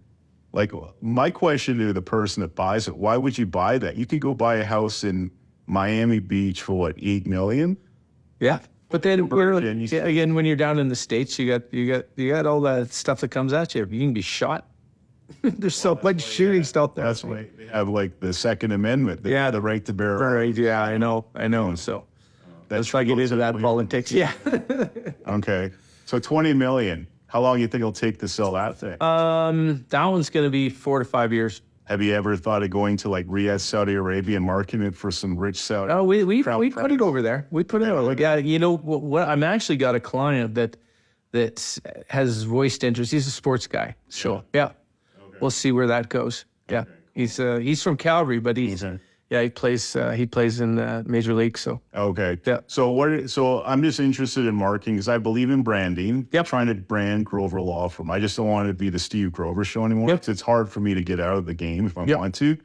Like my question to the person that buys it, why would you buy that? You could go buy a house in Miami Beach for what, $8 million? Yeah. But then again, when you're down in the States, you got all that stuff that comes at you. You can be shot. There's so much shooting stuff there. That's why they have like the Second Amendment. The right to bear. Right. Yeah, I know. So let's try to get into that politics. Yeah. Okay. So $20 million. How long do you think it'll take to sell that thing? That one's going to be 4 to 5 years. Have you ever thought of going to like Riyadh, Saudi Arabia, and marketing it for some rich Saudi? Oh, we put it over there. We put it over. Like, you know what? I'm actually got a client that has voiced interest. He's a sports guy. So yeah. Okay. We'll see where that goes. Yeah. Okay. He's from Calgary, but he plays in the Major League. So okay. Yeah. So I'm just interested in marketing because I believe in branding. Yep. Trying to brand Grover Law Firm. I just don't want it to be the Steve Grover Show anymore. Yep. It's hard for me to get out of the game if I want to.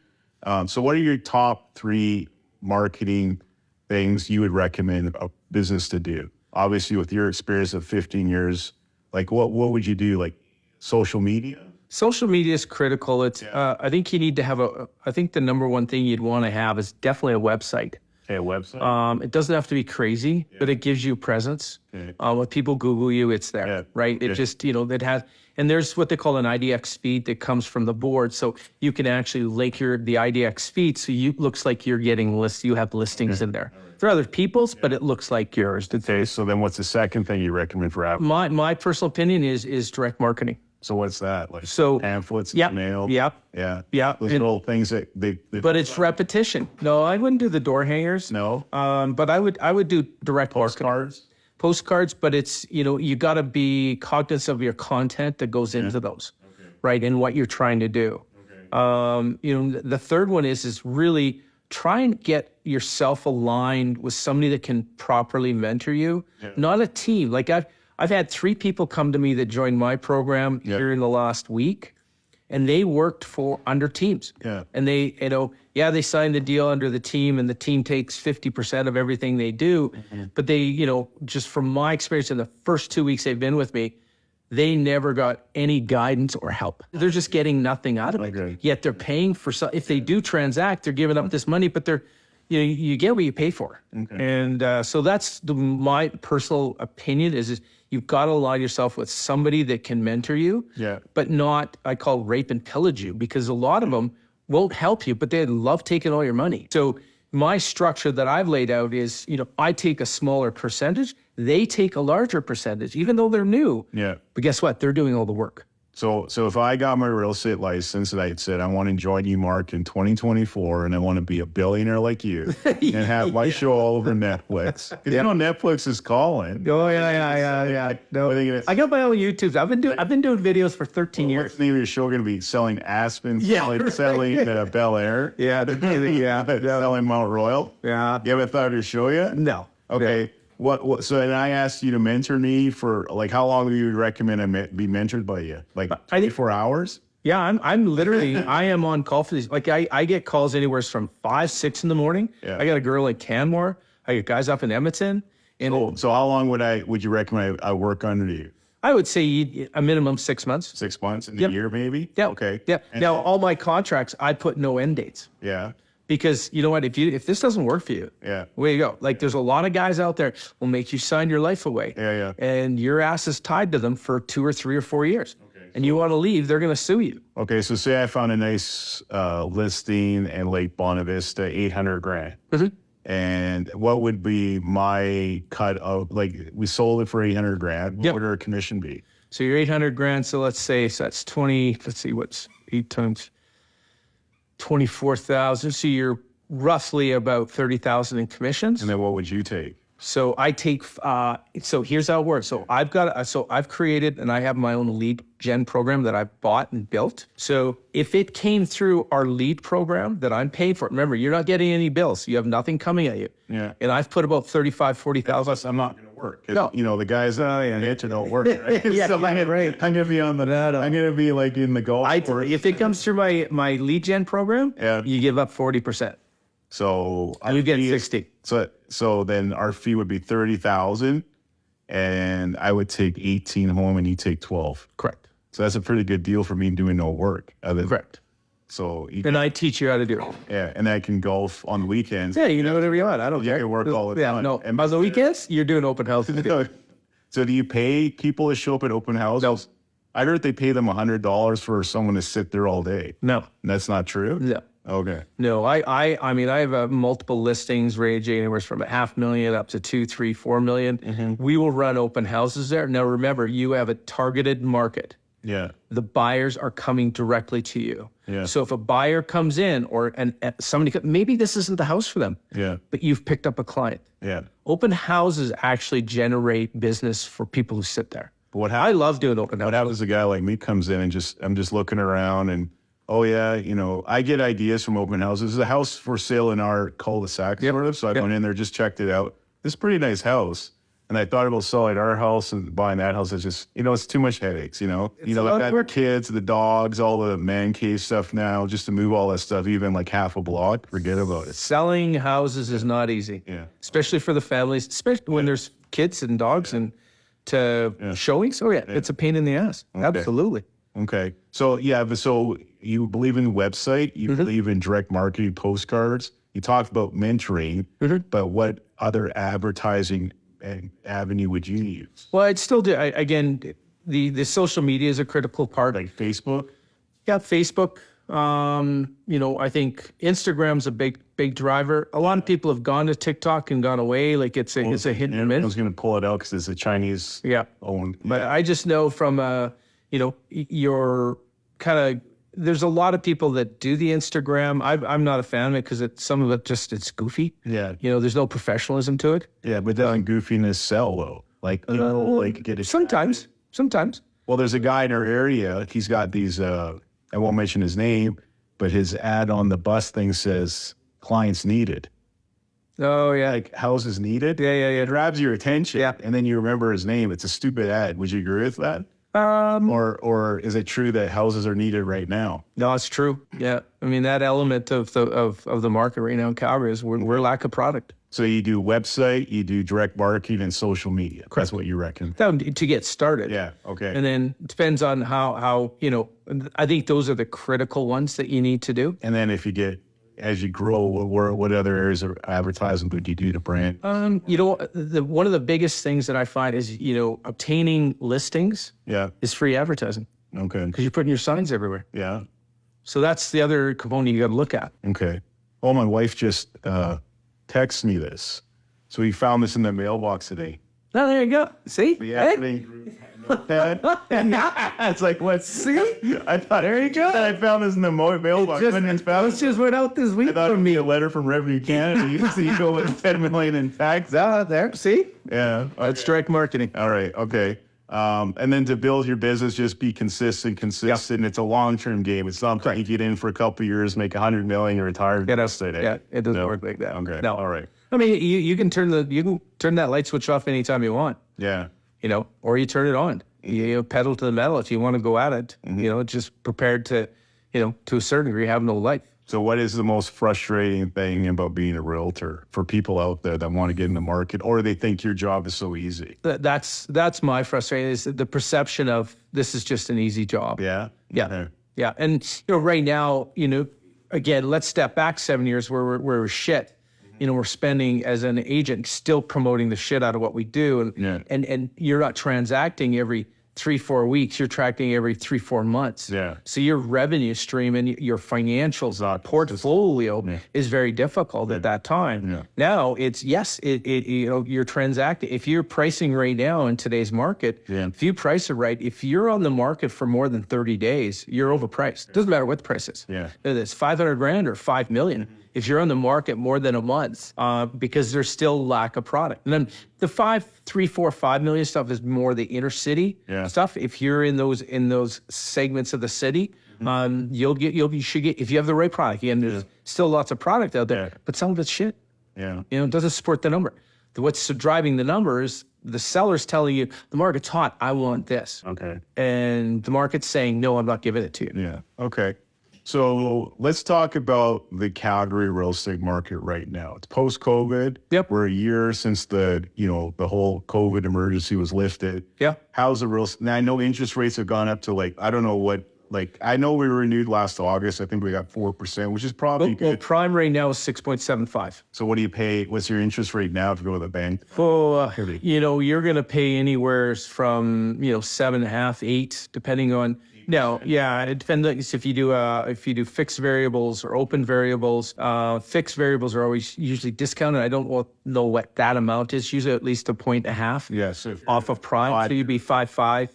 So what are your top 3 marketing things you would recommend a business to do? Obviously, with your experience of 15 years, like what would you do? Like social media? Social media is critical. It's I think you need to have I think the number one thing you'd want to have is definitely a website. Okay, a website. It doesn't have to be crazy, but it gives you presence. Okay. When people Google you, it's there, right? It just, that has, and there's what they call an IDX feed that comes from the board. So you can actually link the IDX feed. So looks like you're getting you have listings in there. They're other people's, but it looks like yours. Okay, so then what's the second thing you recommend for Apple? My personal opinion is direct marketing. So what's that? Like pamphlets, mail? Yeah. Those little things that they but it's repetition. No, I wouldn't do the door hangers. No. But I would do direct postcards. Postcards, but it's, you got to be cognizant of your content that goes into those, right? And what you're trying to do. Okay. The third one is really try and get yourself aligned with somebody that can properly mentor you, not a team. Like I've had 3 people come to me that joined my program here in the last week, and they worked under teams. Yeah. And they, they signed the deal under the team, and the team takes 50% of everything they do. Mm-hmm. But they, just from my experience in the first 2 weeks they've been with me, they never got any guidance or help. They're just getting nothing out of it. Okay. Yet they're paying for if they do transact, they're giving up this money, but they're, you get what you pay for. Okay. And so that's my personal opinion is you've got to align yourself with somebody that can mentor you, but not, I call rape and pillage you, because a lot of them won't help you, but they love taking all your money. So my structure that I've laid out is, I take a smaller percentage they take a larger percentage, even though they're new. Yeah. But guess what? They're doing all the work. So if I got my real estate license and I said, I want to join you, Mark, in 2024, and I want to be a billionaire like you and have my show all over Netflix. 'Cause you know, Netflix is calling. Oh, yeah. No, What are they gonna- I got my own YouTube. I've been doing videos for 13 years. What's the name of your show going to be? Selling Aspen, selling Bel Air, Yeah. selling Mount Royal? Yeah. You haven't thought of your show yet? No. Okay. What? So, and I asked you to mentor me for like how long do you recommend I be mentored by you? Like 24 hours? Yeah, I'm literally, I am on call for these. Like I get calls anywhere from 5, 6 in the morning. Yeah. I got a girl in Canmore. I got guys up in Edmonton. And So how long would you recommend I work under you? I would say a minimum 6 months. 6 months in a year, maybe? Yeah. Okay. Yeah. And- Now, all my contracts, I put no end dates. Yeah. Because you know what? If this doesn't work for you, Yeah. way you go. Like there's a lot of guys out there will make you sign your life away. Yeah. And your ass is tied to them for 2 or 3 or 4 years. Okay. And you want to leave, they're going to sue you. Okay. So say I found a nice listing in Lake Bonavista, 800 grand. Mm-hmm. And what would be my cut of, like, we sold it for 800 grand. What would our commission be? So you're 800 grand. So let's say, so that's 20, let's see, what's 8 times 24,000. So you're roughly about 30,000 in commissions. And then what would you take? So I take, so here's how it works. So I've created and I have my own lead gen program that I bought and built. So if it came through our lead program that I'm paid for, remember, you're not getting any bills. You have nothing coming at you. Yeah. And I've put about 35, 40,000. Plus, I'm not going to work. No. You know, the guys, it don't work. Right? Yeah, So I'm going to be on the, I'm going to be like in the golf course. If it comes through my lead gen program, you give up 40%. So And you get 60. So then our fee would be 30,000, and I would take 18 home, and you take 12. Correct. So that's a pretty good deal for me doing no work. Correct. So And I teach you how to do it. yeah, and I can golf on the weekends. Yeah, you know whatever you want. I don't You care. can work all the time. No, and on the weekends, you're doing open houses. So do you pay people to show up at open houses? No. I heard they pay them $100 for someone to sit there all day. No. That's not true? No. Okay. No, I mean, I have multiple listings ranging anywhere from $500,000 up to 2, 3, 4 million. Mm-hmm. We will run open houses there. Now, remember, you have a targeted market. Yeah. The buyers are coming directly to you. Yeah. So if a buyer comes in and somebody, maybe this isn't the house for them, Yeah. but you've picked up a client. Yeah. Open houses actually generate business for people who sit there. But what I happens? love doing open houses. What happens? A guy like me comes in and I'm just looking around and, oh yeah, you know, I get ideas from open houses. There's a house for sale in our cul-de-sac, sort of. So I went in there, just checked it out. This is a pretty nice house. And I thought about selling our house and buying that house. It's just, it's too much headaches, a lot I've of got the work. kids, the dogs, all the man cave stuff now, just to move all that stuff, even like half a block, forget about it. Selling houses is not easy. Yeah. Especially for the families, especially when there's kids and dogs and showings. Oh yeah, it's a pain in the ass. Absolutely. Okay. So so you believe in the website, you believe in direct marketing postcards. You talked about mentoring, but what other advertising avenue would you use? Well, I'd still do. Again, the social media is a critical part. Like Facebook? Yeah, Facebook. I think Instagram's a big driver. A lot of people have gone to TikTok and gone away. Like it's a hit and I miss. was going to pull it out because it's a Chinese owned. But I just know from your kind of. There's a lot of people that do the Instagram. I'm not a fan of it because some of it it's goofy. Yeah. There's no professionalism to it. Yeah, but doesn't goofiness sell though? Like, get it. Sometimes. Well, there's a guy in our area. He's got these, I won't mention his name, but his ad on the bus thing says clients needed. Oh yeah. Like houses needed. Yeah. It grabs your attention. Yeah. And then you remember his name. It's a stupid ad. Would you agree with that? Or is it true that houses are needed right now? No, it's true. Yeah, I mean that element of the market right now in Calgary is we're lack of product. So you do website, you do direct marketing, and social media. That's what you reckon. To get started. Yeah. Okay. And then it depends on how I think those are the critical ones that you need to do. And then as you grow, what other areas of advertising would you do to brand? One of the biggest things that I find is obtaining listings. Yeah. Is free advertising Okay. because you're putting your signs everywhere. Yeah. So that's the other component you got to look at. Okay. Oh, my wife just texted me this. So he found this in the mailbox today. No, there you go. See? The Hey? Evernden group. It's like, what? See? I thought, There you go. I found this in the mailbox. This just went out this week I thought for it'd me. be a letter from Revenue Canada. You see, you go with 10 million in tax. There. See? Yeah. That's direct marketing. All right. Okay. And then to build your business, just be consistent. It's a long-term game. It's not like you get in for a couple of years, make 100 million, you're retired. Yeah, it doesn't work like that. Okay. No. All right. I mean, you can turn that light switch off anytime you want, Yeah. or you turn it on. You pedal to the metal if you want to go at it. Just prepared to, to a certain degree, have no life. So what is the most frustrating thing about being a realtor for people out there that want to get in the market, or they think your job is so easy? That's my frustration, is the perception of this is just an easy job. Yeah. Yeah. Okay. Yeah. And, right now, again, let's step back 7 years where we're shit. We're spending as an agent, still promoting the shit out of what we do. And you're not transacting every 3-4 weeks, you're tracking every 3-4 months. Yeah. So your revenue stream and your financials portfolio is very difficult at that time. Yeah. Now it's, you're transacting. If you're pricing right now in today's market, if you price it right, if you're on the market for more than 30 days, you're overpriced. Doesn't matter what the price is. Yeah. Whether it's 500 grand or 5 million. If you're on the market more than a month, because there's still lack of product. And then the 3, 4, 5 million stuff is more the inner city stuff. If you're in those segments of the city, you should get, if you have the right product. Again, there's still lots of product out there, but some of it's shit. Yeah. It doesn't support the number. What's driving the numbers? The seller's telling you the market's hot. I want this. Okay. And the market's saying, no, I'm not giving it to you. Yeah. Okay. So let's talk about the Calgary real estate market right now. It's post-COVID. Yep. We're a year since the whole COVID emergency was lifted. Yeah. How's the real? Now I know interest rates have gone up to I don't know what. I know we renewed last August. I think we got 4%, which is probably good. Well, prime right now is 6.75. So what do you pay? What's your interest rate now if you go to the bank? Well, you're going to pay anywhere from 7.5, 8, depending on. No, yeah, it depends if you do fixed variables or open variables. Fixed variables are always usually discounted. I don't know what that amount is. Usually at least 1.5. Yes. Off of prime, so you'd be 5.5.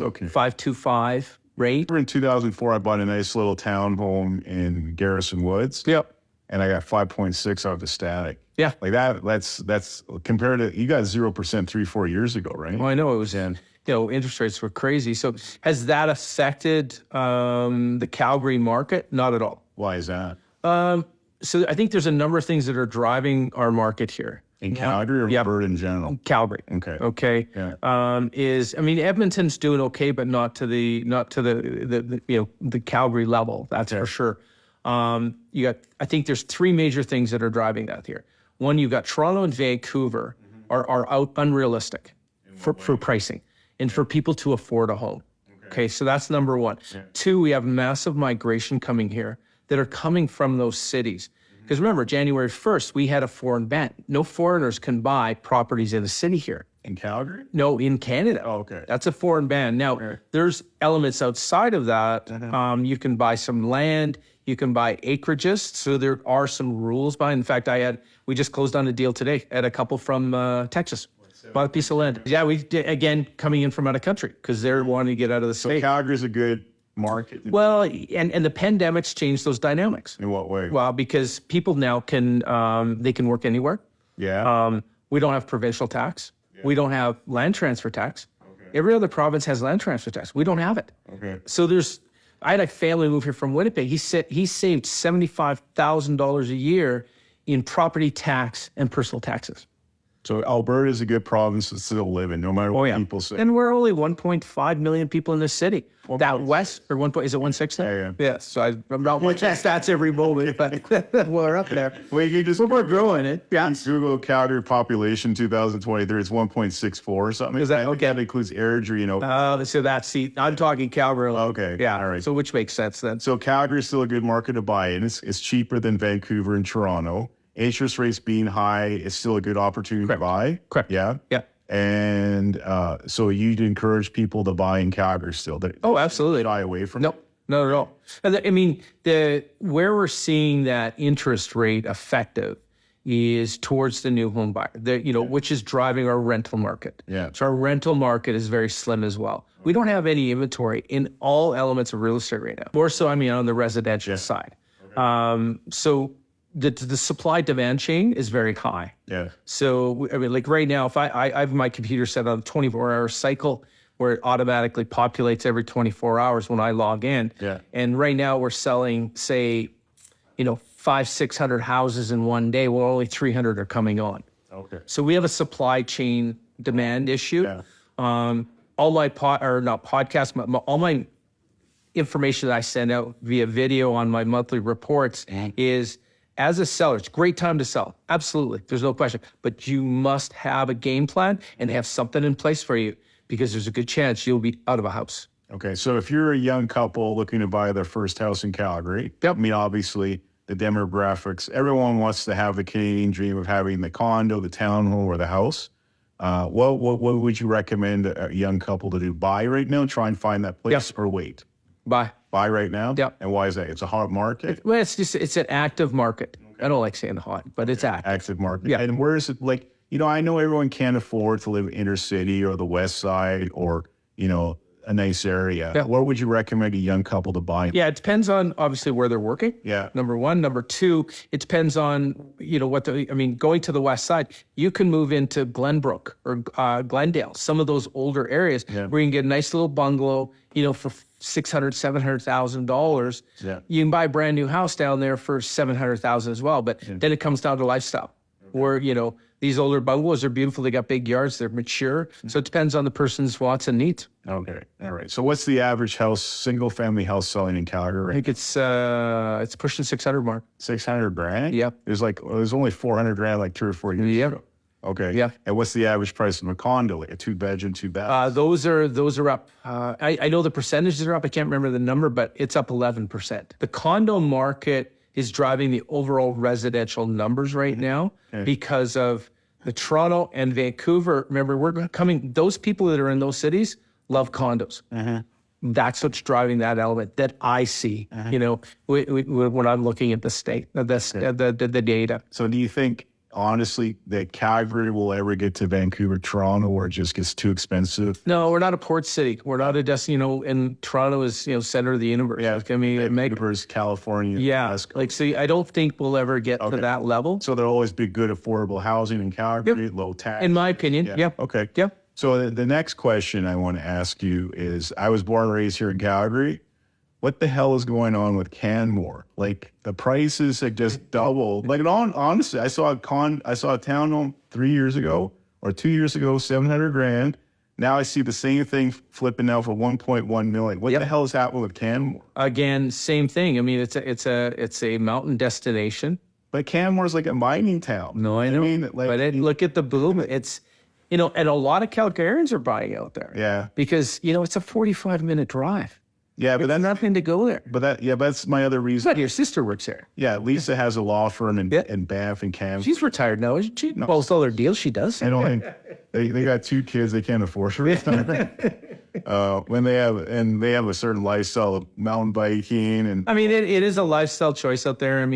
Okay. 5.25 rate. In 2004, I bought a nice little townhome in Garrison Woods. Yep. And I got 5.6 out of the static. Yeah. Like that. That's compared to, you got 0% 3-4 years ago, right? Well, I know it was in. Interest rates were crazy. So has that affected the Calgary market? Not at all. Why is that? So I think there's a number of things that are driving our market here. In Calgary or Alberta in general? Calgary. Okay. Okay. Yeah. Edmonton's doing okay, but not to the the Calgary level. That's for sure. I think there's 3 major things that are driving that here. One, you've got Toronto and Vancouver are out unrealistic for pricing and for people to afford a home. Okay, so that's number 1. Yeah. 2, we have massive migration coming here that are coming from those cities. Because remember, January 1st, we had a foreign ban. No foreigners can buy properties in the city here. In Calgary? No, in Canada. Oh, okay. That's a foreign ban. Now, there's elements outside of that. You can buy some land. You can buy acreages. So there are some rules behind. In fact, we just closed on a deal today at a couple from Texas. Bought a piece of land. Yeah, we did, again, coming in from out of country because they're wanting to get out of the state. So Calgary's a good market. Well, and the pandemic's changed those dynamics. In what way? Well, because people now can work anywhere. Yeah. We don't have provincial tax. Yeah. We don't have land transfer tax. Okay. Every other province has land transfer tax. We don't have it. Okay. So I had a family move here from Winnipeg. He saved $75,000 a year in property tax and personal taxes. So Alberta is a good province to still live in, no matter what people say. And we're only 1.5 million people in this city. Out west, or is it 1.6? Yeah. Yes. So I'm not watching stats every moment, but we're up there. Well, you just we're growing it. Yeah. Google Calgary population 2023. It's 1.64 or something. Is that okay? That includes Airdrie, So I'm talking Calgary. Okay. Yeah. All right. So which makes sense then. So Calgary is still a good market to buy in. It's cheaper than Vancouver and Toronto. Interest rates being high, it's still a good opportunity to buy. Correct. Yeah. Yeah. And so you'd encourage people to buy in Calgary still. Absolutely. Shy away from Nope. Not at all. I mean, where we're seeing that interest rate effective is towards the new home buyer, which is driving our rental market. Yeah. So our rental market is very slim as well. We don't have any inventory in all elements of real estate right now. More so, on the residential side. So the supply demand chain is very high. Yeah. So, like right now, if I have my computer set on a 24-hour cycle where it automatically populates every 24 hours when I log in. Yeah. And right now we're selling, say, 500-600 houses in one day. Well, only 300 are coming on. Okay. So we have a supply chain demand issue. Yeah. All my all my information that I send out via video on my monthly reports is, as a seller, it's a great time to sell. Absolutely. There's no question. But you must have a game plan and have something in place for you, because there's a good chance you'll be out of a house. Okay. So if you're a young couple looking to buy their first house in Calgary, obviously the demographics, everyone wants to have the Canadian dream of having the condo, the townhome, or the house. What would you recommend a young couple to do? Buy right now, try and find that place, or wait? Buy Right now? Yep. And why is that? It's a hot market? Well, it's an active market. Okay. I don't like saying hot, but it's active. Active market. Yeah. And where is it, like, I know everyone can't afford to live inner city or the west side or, a nice area. Yeah. What would you recommend a young couple to buy? Yeah, it depends on obviously where they're working. Yeah. Number one. Number two, it depends on, going to the west side, you can move into Glenbrook or Glendale, some of those older areas where you can get a nice little bungalow, for $600,000-$700,000. Yeah. You can buy a brand new house down there for $700,000 as well. But then it comes down to lifestyle, where, these older bungalows are beautiful. They got big yards. They're mature. So it depends on the person's wants and needs. Okay. All right. So what's the average single family house selling in Calgary? I think it's pushing 600 mark. 600 grand? Yep. There's only 400 grand like 3 or 4 years ago. Okay. Yeah. And what's the average price of a condo, like a 2-bedroom, 2-bath? Those are up. I know the percentages are up. I can't remember the number, but it's up 11%. The condo market is driving the overall residential numbers right now because of the Toronto and Vancouver. Remember, those people that are in those cities love condos. That's what's driving that element that I see, when I'm looking at the state, the data. So do you think, honestly, that Calgary will ever get to Vancouver, Toronto, or it just gets too expensive? No, we're not a port city. We're not a destination, and Toronto is, center of the universe. Yeah, Vancouver's California. Yeah, I don't think we'll ever get to that level. So there'll always be good, affordable housing in Calgary, low tax. In my opinion, yeah. Okay. Yeah. So the next question I want to ask you is, I was born and raised here in Calgary. What the hell is going on with Canmore? Like, the prices have just doubled. Like, honestly, I saw a townhome 3 years ago or 2 years ago, 700 grand. Now I see the same thing flipping now for 1.1 million. What the hell is happening with Canmore? Again, same thing. It's a mountain destination. But Canmore is like a mining town. No, I know. Look at the boom. It's, and a lot of Calgarians are buying out there. Yeah. Because, it's a 45-minute drive. Yeah, but that's nothing to go there. But that's my other reason. But your sister works there. Yeah, Lisa has a law firm in Banff and Canmore. She's retired now, isn't she? No. Well, it's all their deals she does. I don't think they got 2 kids. They can't afford it. When they have a certain lifestyle of mountain biking and. It is a lifestyle choice out there.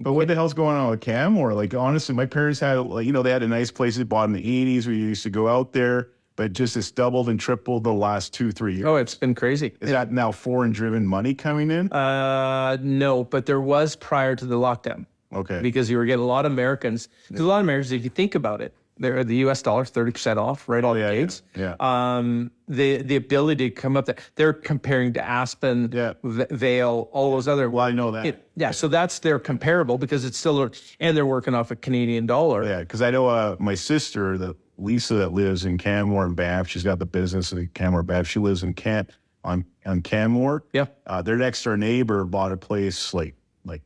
But what the hell's going on with Canmore? Like, honestly, my parents had they had a nice place they bought in the 80s where you used to go out there. But just it's doubled and tripled the last 2-3 years. Oh, it's been crazy. Is that now foreign-driven money coming in? No, but there was prior to the lockdown. Okay. Because you were getting a lot of Americans. There's a lot of Americans, if you think about it, the U.S. dollar 30% off, right? All the gates. Yeah. The ability to come up there. They're comparing to Aspen, Vail, all those other. Well, I know that. So that's their comparable because it's still, and they're working off a Canadian dollar. Yeah, because I know my sister, Lisa, that lives in Canmore and Banff. She's got the business in Canmore, Banff. She lives in on Canmore. Yeah. Their next door neighbor bought a place like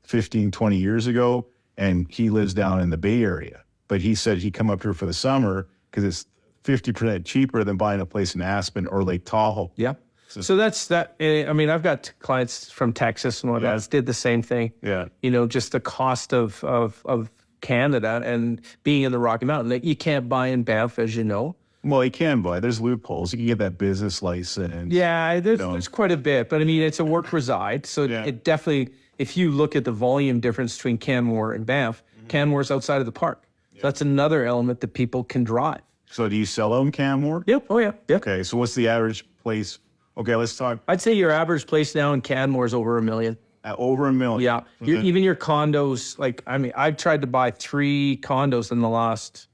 15, 20 years ago, and he lives down in the Bay Area. But he said he'd come up here for the summer because it's 50% cheaper than buying a place in Aspen or Lake Tahoe. Yeah. So that's that. I've got clients from Texas and whatnot did the same thing. Yeah. Just the cost of Canada and being in the Rocky Mountain. You can't buy in Banff, as you know. Well, you can buy. There's loopholes. You can get that business license. Yeah, there's quite a bit. But, it's a work reside. So it definitely, if you look at the volume difference between Canmore and Banff, Canmore's outside of the park. So that's another element that people can drive. So do you sell out in Canmore? Yep. Oh, yeah. Yep. Okay, so what's the average place? Okay, let's talk I'd say your average place now in Canmore is over $1 million. over $1 million. Yeah. Even your condos, I've tried to buy 3 condos in the last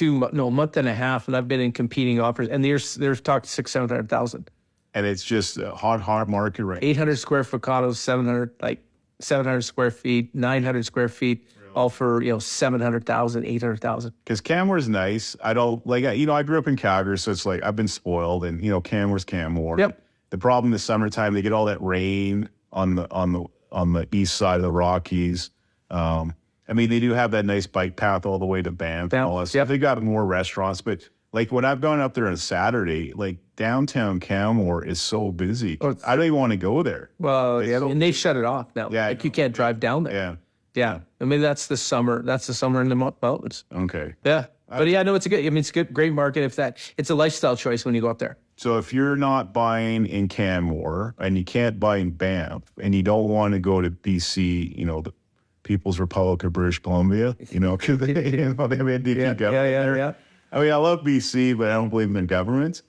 month and a half, and I've been in competing offers, and there's talked 600,000-700,000. And it's just a hot market rate. 800 square foot condos, 700 square feet, 900 square feet, all for 700,000, 800,000. Because Canmore's nice. I don't like. I grew up in Calgary, so it's like I've been spoiled. And Canmore's Canmore. Yep. The problem is summertime, they get all that rain on the east side of the Rockies. They do have that nice bike path all the way to Banff. And all that stuff. Yep. They got more restaurants, but like when I've gone up there on Saturday, like downtown Canmore is so busy. I don't even want to go there. Well, and they shut it off now. Yeah, you can't drive down there. Yeah. Yeah. That's the summer. That's the summer in the mountains. Okay. Yeah. But it's a good. It's a good, great market. It's a lifestyle choice when you go up there. So if you're not buying in Canmore and you can't buy in Banff and you don't want to go to BC, the People's Republic of British Columbia, because they have NDP government there. Yeah. I love BC, but I don't believe in government.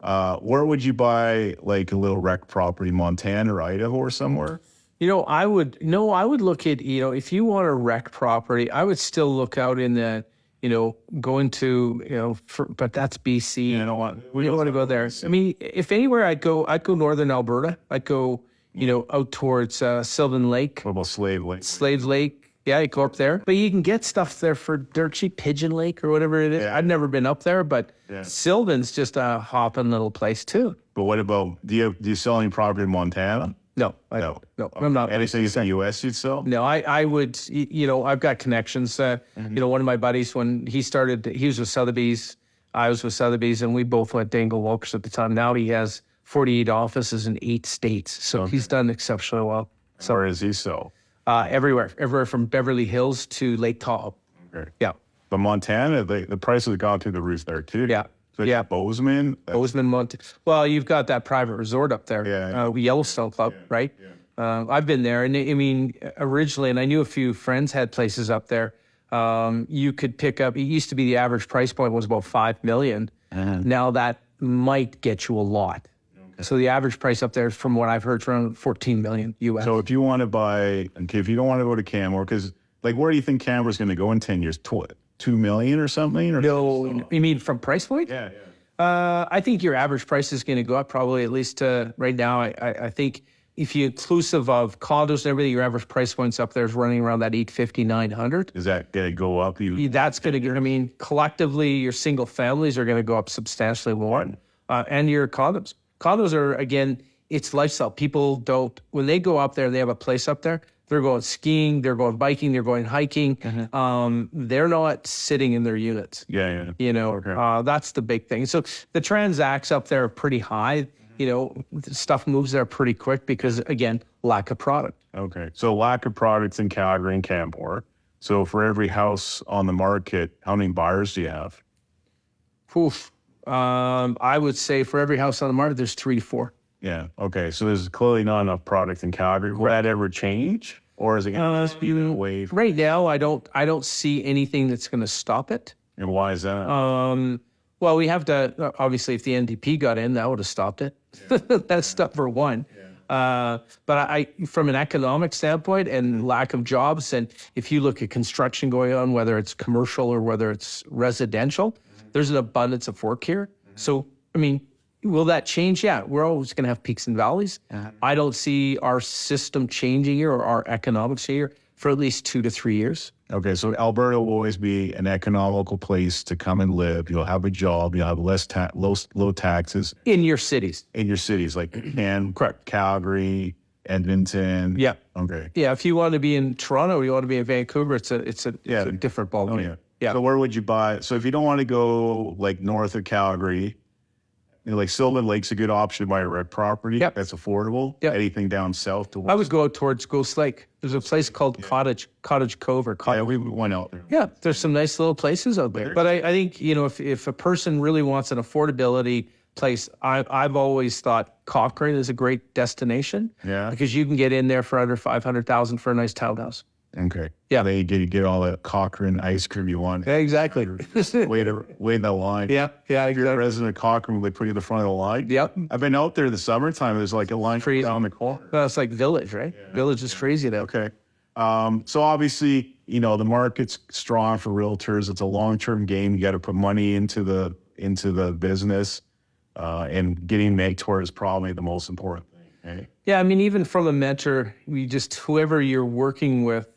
Where would you buy like a little wreck property, Montana or Idaho or somewhere? I would look at, if you want a wreck property, I would still look out in the, going to, but that's BC. We don't want to go there. If anywhere I'd go northern Alberta. I'd go, out towards Sylvan Lake. What about Slave Lake? Slave Lake. Yeah, you go up there. But you can get stuff there for dirt cheap, Pigeon Lake or whatever it is. Yeah. I've never been up there, but Sylvan's just a hopping little place too. But what about, do you sell any property in Montana? No, no, I'm not. Anything in the U.S. you'd sell? No, I would, I've got connections. One of my buddies, when he started, he was with Sotheby's, I was with Sotheby's, and we both went Dangle Walkers at the time. Now he has 48 offices in 8 states. So he's done exceptionally well. So where is he sell? Everywhere from Beverly Hills to Lake Tahoe. Okay. Yeah. But Montana, the prices have gone through the roof there too. Yeah. So Bozeman. Montana. Well, you've got that private resort up there. Yeah. Yellowstone Club, right? Yeah. I've been there, and originally, and I knew a few friends had places up there. You could pick up. It used to be the average price point was about $5 million. Now that might get you a lot. Okay. So the average price up there, from what I've heard, is around $14 million US. So if you want to buy, if you don't want to go to Canmore, because where do you think Canmore's going to go in 10 years? 2 million or something? Or no, you mean from price point? Yeah. I think your average price is going to go up probably at least right now. I think if you inclusive of condos and everything, your average price points up there is running around that $850, $900. Is that going to go up? That's going to collectively, your single families are going to go up substantially more. And your condos. Condos are, again, it's lifestyle. People don't, when they go up there, they have a place up there, they're going skiing, they're going biking, they're going hiking. They're not sitting in their units. Yeah. Okay. That's the big thing. So the transacts up there are pretty high. Stuff moves there pretty quick because, again, lack of product. Okay. So lack of products in Calgary and Canmore. So for every house on the market, how many buyers do you have? Oof. I would say for every house on the market, there's 3 to 4. Yeah. Okay. So there's clearly not enough product in Calgary. Will that ever change, or is it going to be a wave? Right now, I don't see anything that's going to stop it. And why is that? Well, we have to obviously, if the NDP got in, that would have stopped it. Yeah. That's number one. Yeah. But I, from an economic standpoint and lack of jobs, and if you look at construction going on, whether it's commercial or whether it's residential, there's an abundance of work here. So, will that change? Yeah, we're always going to have peaks and valleys. I don't see our system changing here or our economics here for at least 2 to 3 years. Okay, so Alberta will always be an economical place to come and live. You'll have a job. You'll have less low taxes. In your cities. In your cities, like correct, Calgary, Edmonton. Yeah. Okay. Yeah, if you want to be in Toronto or you want to be in Vancouver, it's a different ballgame. Oh, yeah. Yeah. So where would you buy? So if you don't want to go north of Calgary, Sylvan Lake's a good option to buy a red property. Yep. That's affordable. Yep. Anything down south to I would go out towards Ghost Lake. There's a place called Cottage Cove or Cottage. Yeah, we went out there. Yeah, there's some nice little places out there. But I think, if a person really wants an affordability place, I've always thought Cochrane is a great destination. Yeah. Because you can get in there for under $500,000 for a nice townhouse. Okay. Yeah. They get all the Cochrane ice cream you want. Yeah, exactly. Wait in the line. Yeah, yeah, If you're a exactly. resident of Cochrane, they put you in the front of the line. Yep. I've been out there in the summertime. There's like a line Crazy. down the corner. Well, it's like Village, right? Village is crazy now. Okay. So obviously, the market's strong for realtors. It's a long-term game. You got to put money into the business, and getting mentor is probably the most important thing. Right? Yeah, I mean, even from a mentor, whoever you're working with,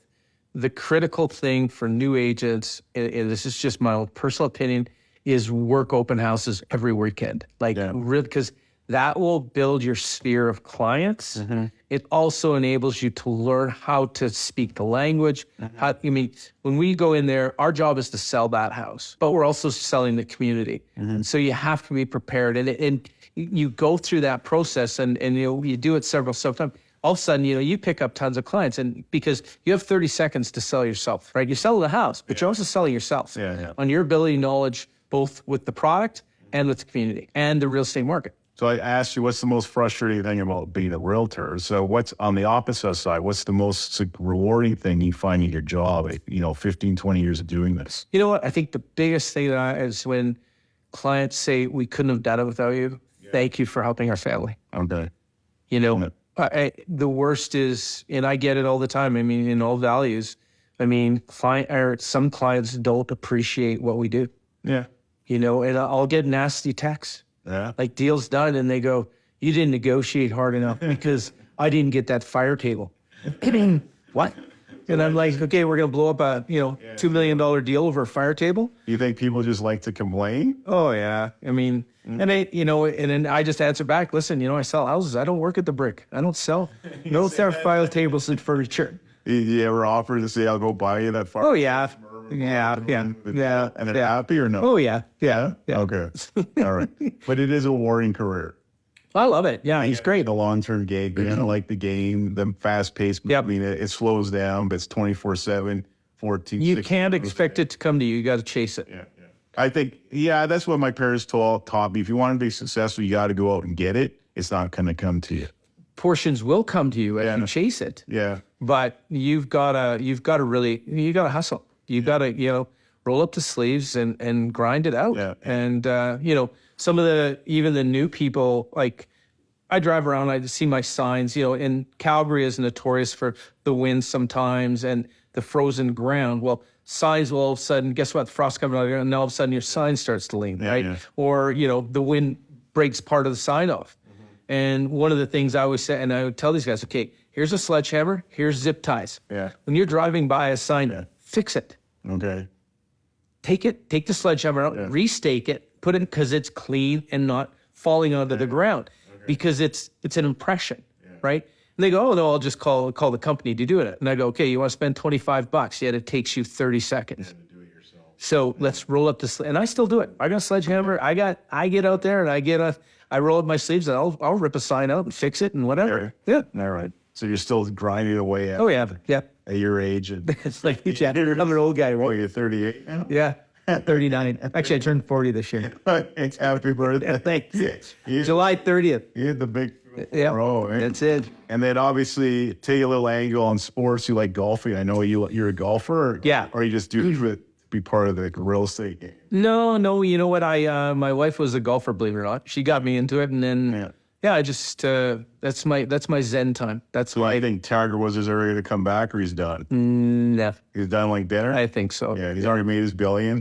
the critical thing for new agents, and this is just my own personal opinion, is work open houses every weekend. Because that will build your sphere of clients. Mm-hmm. It also enables you to learn how to speak the language. When we go in there, our job is to sell that house, but we're also selling the community. Mm-hmm. So you have to be prepared. And you go through that process and you do it several times. All of a sudden, you pick up tons of clients, and because you have 30 seconds to sell yourself, right? You're selling the house, but you're also selling yourself on your ability, knowledge, both with the product and with the community and the real estate market. So I asked you, what's the most frustrating thing about being a realtor? So what's on the opposite side? What's the most rewarding thing you find in your job, 15, 20 years of doing this? You know what? I think the biggest thing is when clients say, we couldn't have done it without you. Yeah. Thank you for helping our family. Okay. The worst is, and I get it all the time. I mean, in all values, some clients don't appreciate what we do. Yeah. And I'll get nasty texts. Yeah. Like deal's done, and they go, you didn't negotiate hard enough because I didn't get that fire table. What? And I'm like, okay, we're going to blow up a, $2 million deal over a fire table. You think people just like to complain? Oh yeah. And then I just answer back, listen, I sell houses. I don't work at the brick. I don't sell fire tables and furniture. You ever offer to say, I'll go buy you that fire? Oh yeah. Yeah. And they're happy or no? Oh yeah. Yeah. Okay. All right. But it is a rewarding career. I love it. Yeah, he's great. The long-term game. You gotta like the game, the fast-paced. Yep. I mean, it slows down, but it's 24/7, 14. You can't expect it to come to you. You got to chase it. Yeah. I think, that's what my parents taught me. If you want to be successful, you got to go out and get it. It's not going to come to you. Portions will come to you if you chase it. Yeah. But you've got to hustle. You've got to, roll up the sleeves and grind it out. Yeah. And, some of even the new people, like I drive around, I see my signs, and Calgary is notorious for the wind sometimes and the frozen ground. Well, signs will all of a sudden, guess what? The frost coming out there, and all of a sudden your sign starts to lean, right? Yeah. Or, the wind breaks part of the sign off. Mm-hmm. And one of the things I always say, and I would tell these guys, okay, here's a sledgehammer, here's zip ties. Yeah. When you're driving by a sign, fix it. Okay. Take the sledgehammer out, restake it, put it because it's clean and not falling onto the ground, because it's an impression, right? And they go, oh no, I'll just call the company to do it. And I go, okay, you want to spend $25? Yet it takes you 30 seconds. Do it yourself. So let's roll up and I still do it. I got a sledgehammer. I get out there and I roll up my sleeves and I'll rip a sign out and fix it and whatever. Yeah. All right. So you're still grinding away at. Oh yeah. Yeah. At your age. And it's like, I'm an old guy, right? Oh, you're 38 now? Yeah. 39. Actually, I turned 40 this year. Happy birthday. Thanks. July 30th. You're the big pro, right? That's it. And then obviously take a little angle on sports. You like golfing. I know you're a golfer. Or you just do it to be part of the real estate game. No. You know what? My wife was a golfer, believe it or not. She got me into it, and then I just that's my Zen time. That's why I think Tiger Woods is ready to come back, or he's done. No, he's done like dinner. I think so. Yeah, he's already made his billion.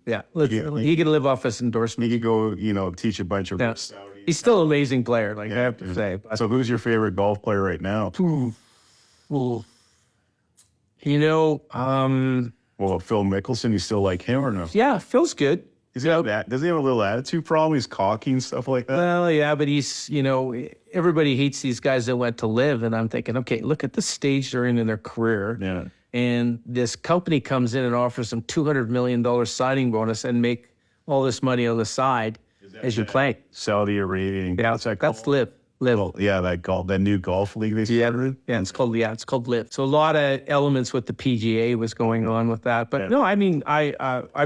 Yeah. He can live off his endorsement. He could go, teach a bunch of Saudis. He's still an amazing player, I have to say. So who's your favorite golf player right now? Well, Phil Mickelson. You still like him or no? Yeah, Phil's good. Does he have a little attitude problem? He's cocky and stuff like that? Well, yeah, but he's, everybody hates these guys that went to live. And I'm thinking, okay, look at the stage they're in their career. Yeah. And this company comes in and offers them $200 million signing bonus and make all this money on the side as you play. Saudi Arabia. Yeah, that's live. Well, yeah, that new golf league they started. Yeah, it's called Live. So a lot of elements with the PGA was going on with that. But no, I mean, I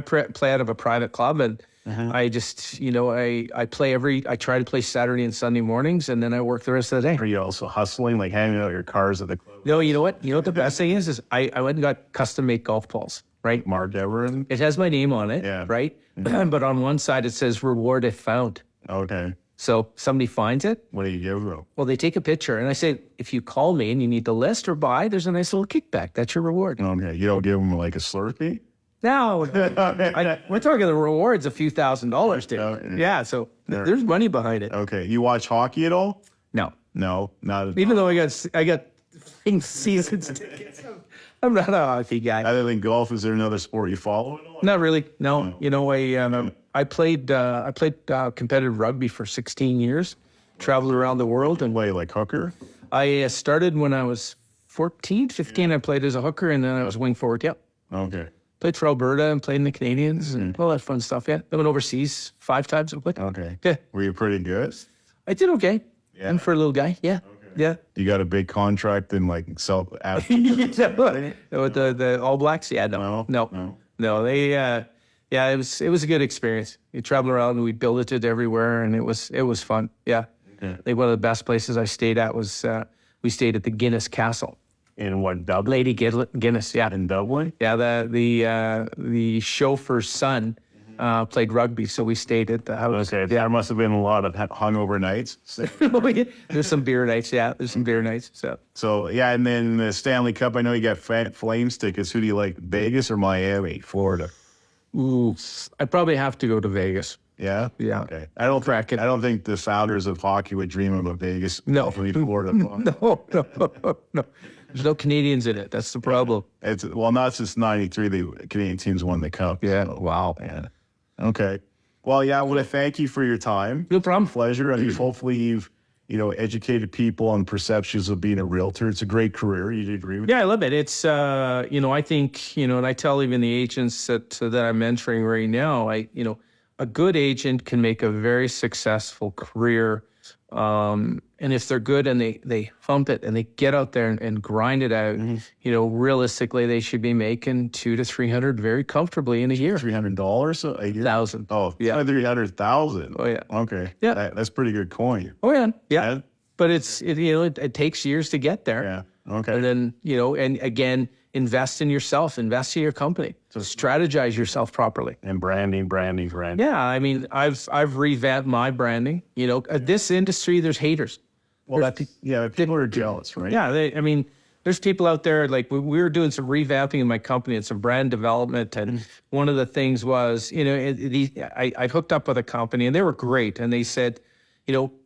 play out of a private club, and I just, I try to play Saturday and Sunday mornings, and then I work the rest of the day. Are you also hustling, like handing out your cars at the club? No, you know what? The best thing is I went and got custom-made golf balls, right? Mark Everenden? It has my name on it, Yeah. right? But on one side, it says reward if found. Okay. So somebody finds it, What do you give them? well, they take a picture, and I say, if you call me and you need the list or buy, there's a nice little kickback. That's your reward. Okay. You don't give them like a Slurpee? Now, we're talking the rewards, a few $1,000s, dude. Yeah, so there's money behind it. Okay. You watch hockey at all? No, No, not at even though I got season tickets, I'm not a hockey guy. Other than golf, is there another sport you follow at all? Not really. No, I played competitive rugby for 16 years, traveled around the world, and Play like hooker? I started when I was 14, 15. I played as a hooker, and then I was wing forward. Yep. Okay. Played for Alberta and played in the Canadians and all that fun stuff. Yeah, I went overseas 5 times. I played. Okay. Yeah, Were you pretty good? I did okay. Yeah. And for a little guy, yeah, yeah. You got a big contract in like South Africa? With the All Blacks, yeah, no. They, it was a good experience. You travel around, and we billeted everywhere, and it was fun. Yeah, I think one of the best places I stayed at was we stayed at the Guinness Castle. In what, Dublin? Lady Guinness, yeah. In Dublin? Yeah, the chauffeur's son played rugby, so we stayed at the house. Okay, there must have been a lot of hungover nights. There's some beer nights, yeah. There's some beer nights. So, yeah, and then the Stanley Cup, I know you got Flames tickets. Who do you like, Vegas or Miami, Florida? Ooh, I'd probably have to go to Vegas. Yeah? Yeah. Okay. I don't think the founders of hockey would dream of a Vegas. No. Florida. No. There's no Canadians in it. That's the problem. Not since '93. The Canadian teams won the cup. Yeah. So, Wow. yeah. Okay. Well, yeah. I want to thank you for your time. No problem. Pleasure. I mean, hopefully you've educated people on perceptions of being a realtor. It's a great career. You agree with? Yeah, I love it. It's I think and I tell even the agents that I'm mentoring right now, a good agent can make a very successful career. And if they're good and they hump it and they get out there and grind it out, realistically, they should be making $200 to $300 very comfortably in a year. $300 a year? $1,000. Oh, yeah. 300,000. Oh, yeah. Okay. Yeah. That's pretty good coin. Oh, yeah. Yeah. But it takes years to get there. Yeah. Okay. And then, and again, invest in yourself, invest in your company. So strategize yourself properly. And branding. Yeah, I mean, I've revamped my branding. This industry, there's haters. Well, people are jealous, right? Yeah, there's people out there, like we were doing some revamping in my company and some brand development. And one of the things was, I hooked up with a company and they were great. And they said,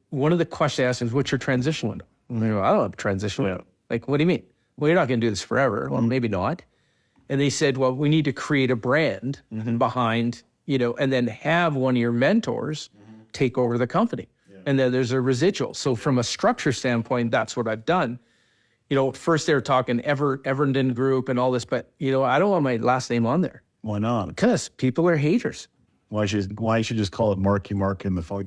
one of the questions I asked is, what's your transition window? And they go, I don't have a transition window. Like, what do you mean? Well, you're not going to do this forever. Well, maybe not. And they said, well, we need to create a brand behind, and then have one of your mentors take over the company. Yeah. And then there's a residual. So from a structure standpoint, that's what I've done. First they were talking Evernden Group and all this, but, I don't want my last name on there. Why not? Because people are haters. Why should just call it Marky Mark in the phone?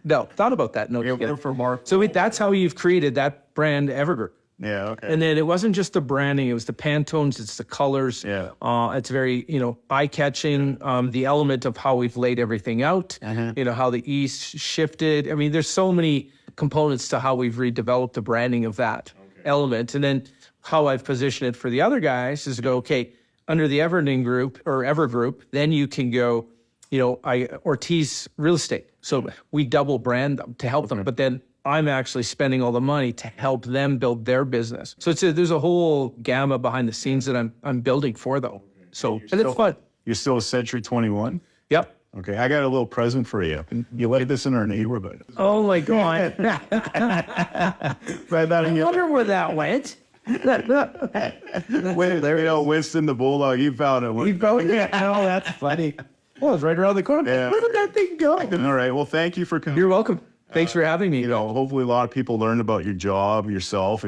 No, thought about that. No, for Mark. So that's how you've created that brand, Evergroup. Yeah, okay. And then it wasn't just the branding; it was the Pantones, it's the colors. Yeah. It's very eye-catching. The element of how we've laid everything out. How the East shifted. There's so many components to how we've redeveloped the branding of that element, and then how I've positioned it for the other guys is to go, okay, under the Evernden Group or Evergroup, then you can go, Ortiz Real Estate. So we double brand them to help them, but then I'm actually spending all the money to help them build their business. So there's a whole gamma behind the scenes that I'm building for them. So and it's fun. You're still a Century 21? Yep. Okay, I got a little present for you. You left this in our neighborhood. Oh my God. I wonder where that went. Winston the Bulldog, you found it. Oh, that's funny. Well, it's right around the corner. Yeah. Where did that thing go? All right, well, thank you for coming. You're welcome. Thanks for having me. Hopefully a lot of people learned about your job, yourself.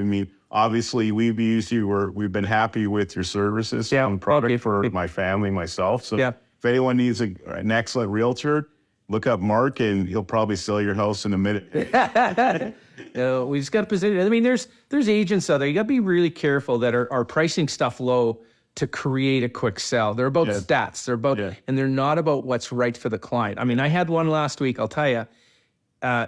Obviously, we've used you. We've been happy with your services and product for my family, myself. So if anyone needs an excellent realtor, look up Mark, and he'll probably sell your house in a minute. We just got to position. There's agents out there. You got to be really careful that are pricing stuff low to create a quick sell. They're about stats. They're about, and they're not about what's right for the client. I mean, I had one last week, I'll tell you,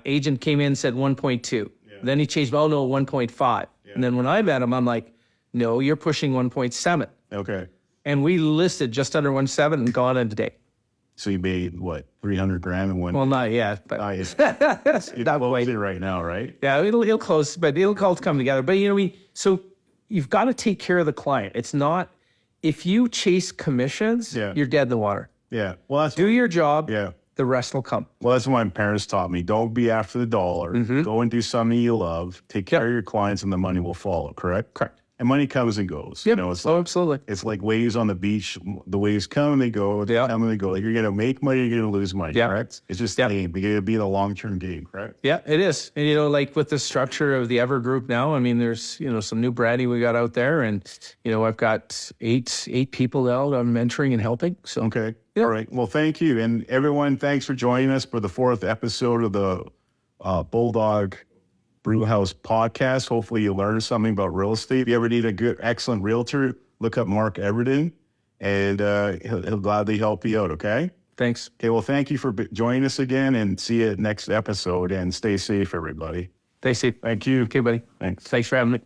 agent came in, said 1.2. Then he changed, oh no, 1.5. And then when I met him, I'm like, no, you're pushing 1.7. Okay. And we listed just under 1.7 and gone in today. So you made what, 300 grand in one? Well, not yet, but It's not quite right now, right? Yeah, it'll close, but it'll all come together. But so you've got to take care of the client. It's not, if you chase commissions, you're dead in the water. Yeah. Well, that's Do your job. Yeah. The rest will come. Well, that's what my parents taught me. Don't be after the dollar. Go and do something you love. Take care of your clients, and the money will follow. Correct. And money comes and goes. Yep. It's Absolutely. It's like waves on the beach. The waves come and they go. They come and they go. Like, you're gonna make money. You're gonna lose money. Correct. It's just a game. You're gonna be the long-term game. Correct. Yeah, it is. And like with the structure of the Ever Group now, I mean, there's some new Braddy we got out there, and I've got eight people out I'm mentoring and helping. So okay. All right. Well, thank you, and everyone. Thanks for joining us for the 4th episode of the Bulldog Brewhouse Podcast. Hopefully you learned something about real estate. If you ever need a good, excellent realtor, look up Mark Evernden, and he'll gladly help you out, okay? Thanks. Okay, well, thank you for joining us again, and see you next episode, and stay safe, everybody. Stay safe. Thank you. Okay, buddy. Thanks. Thanks for having me.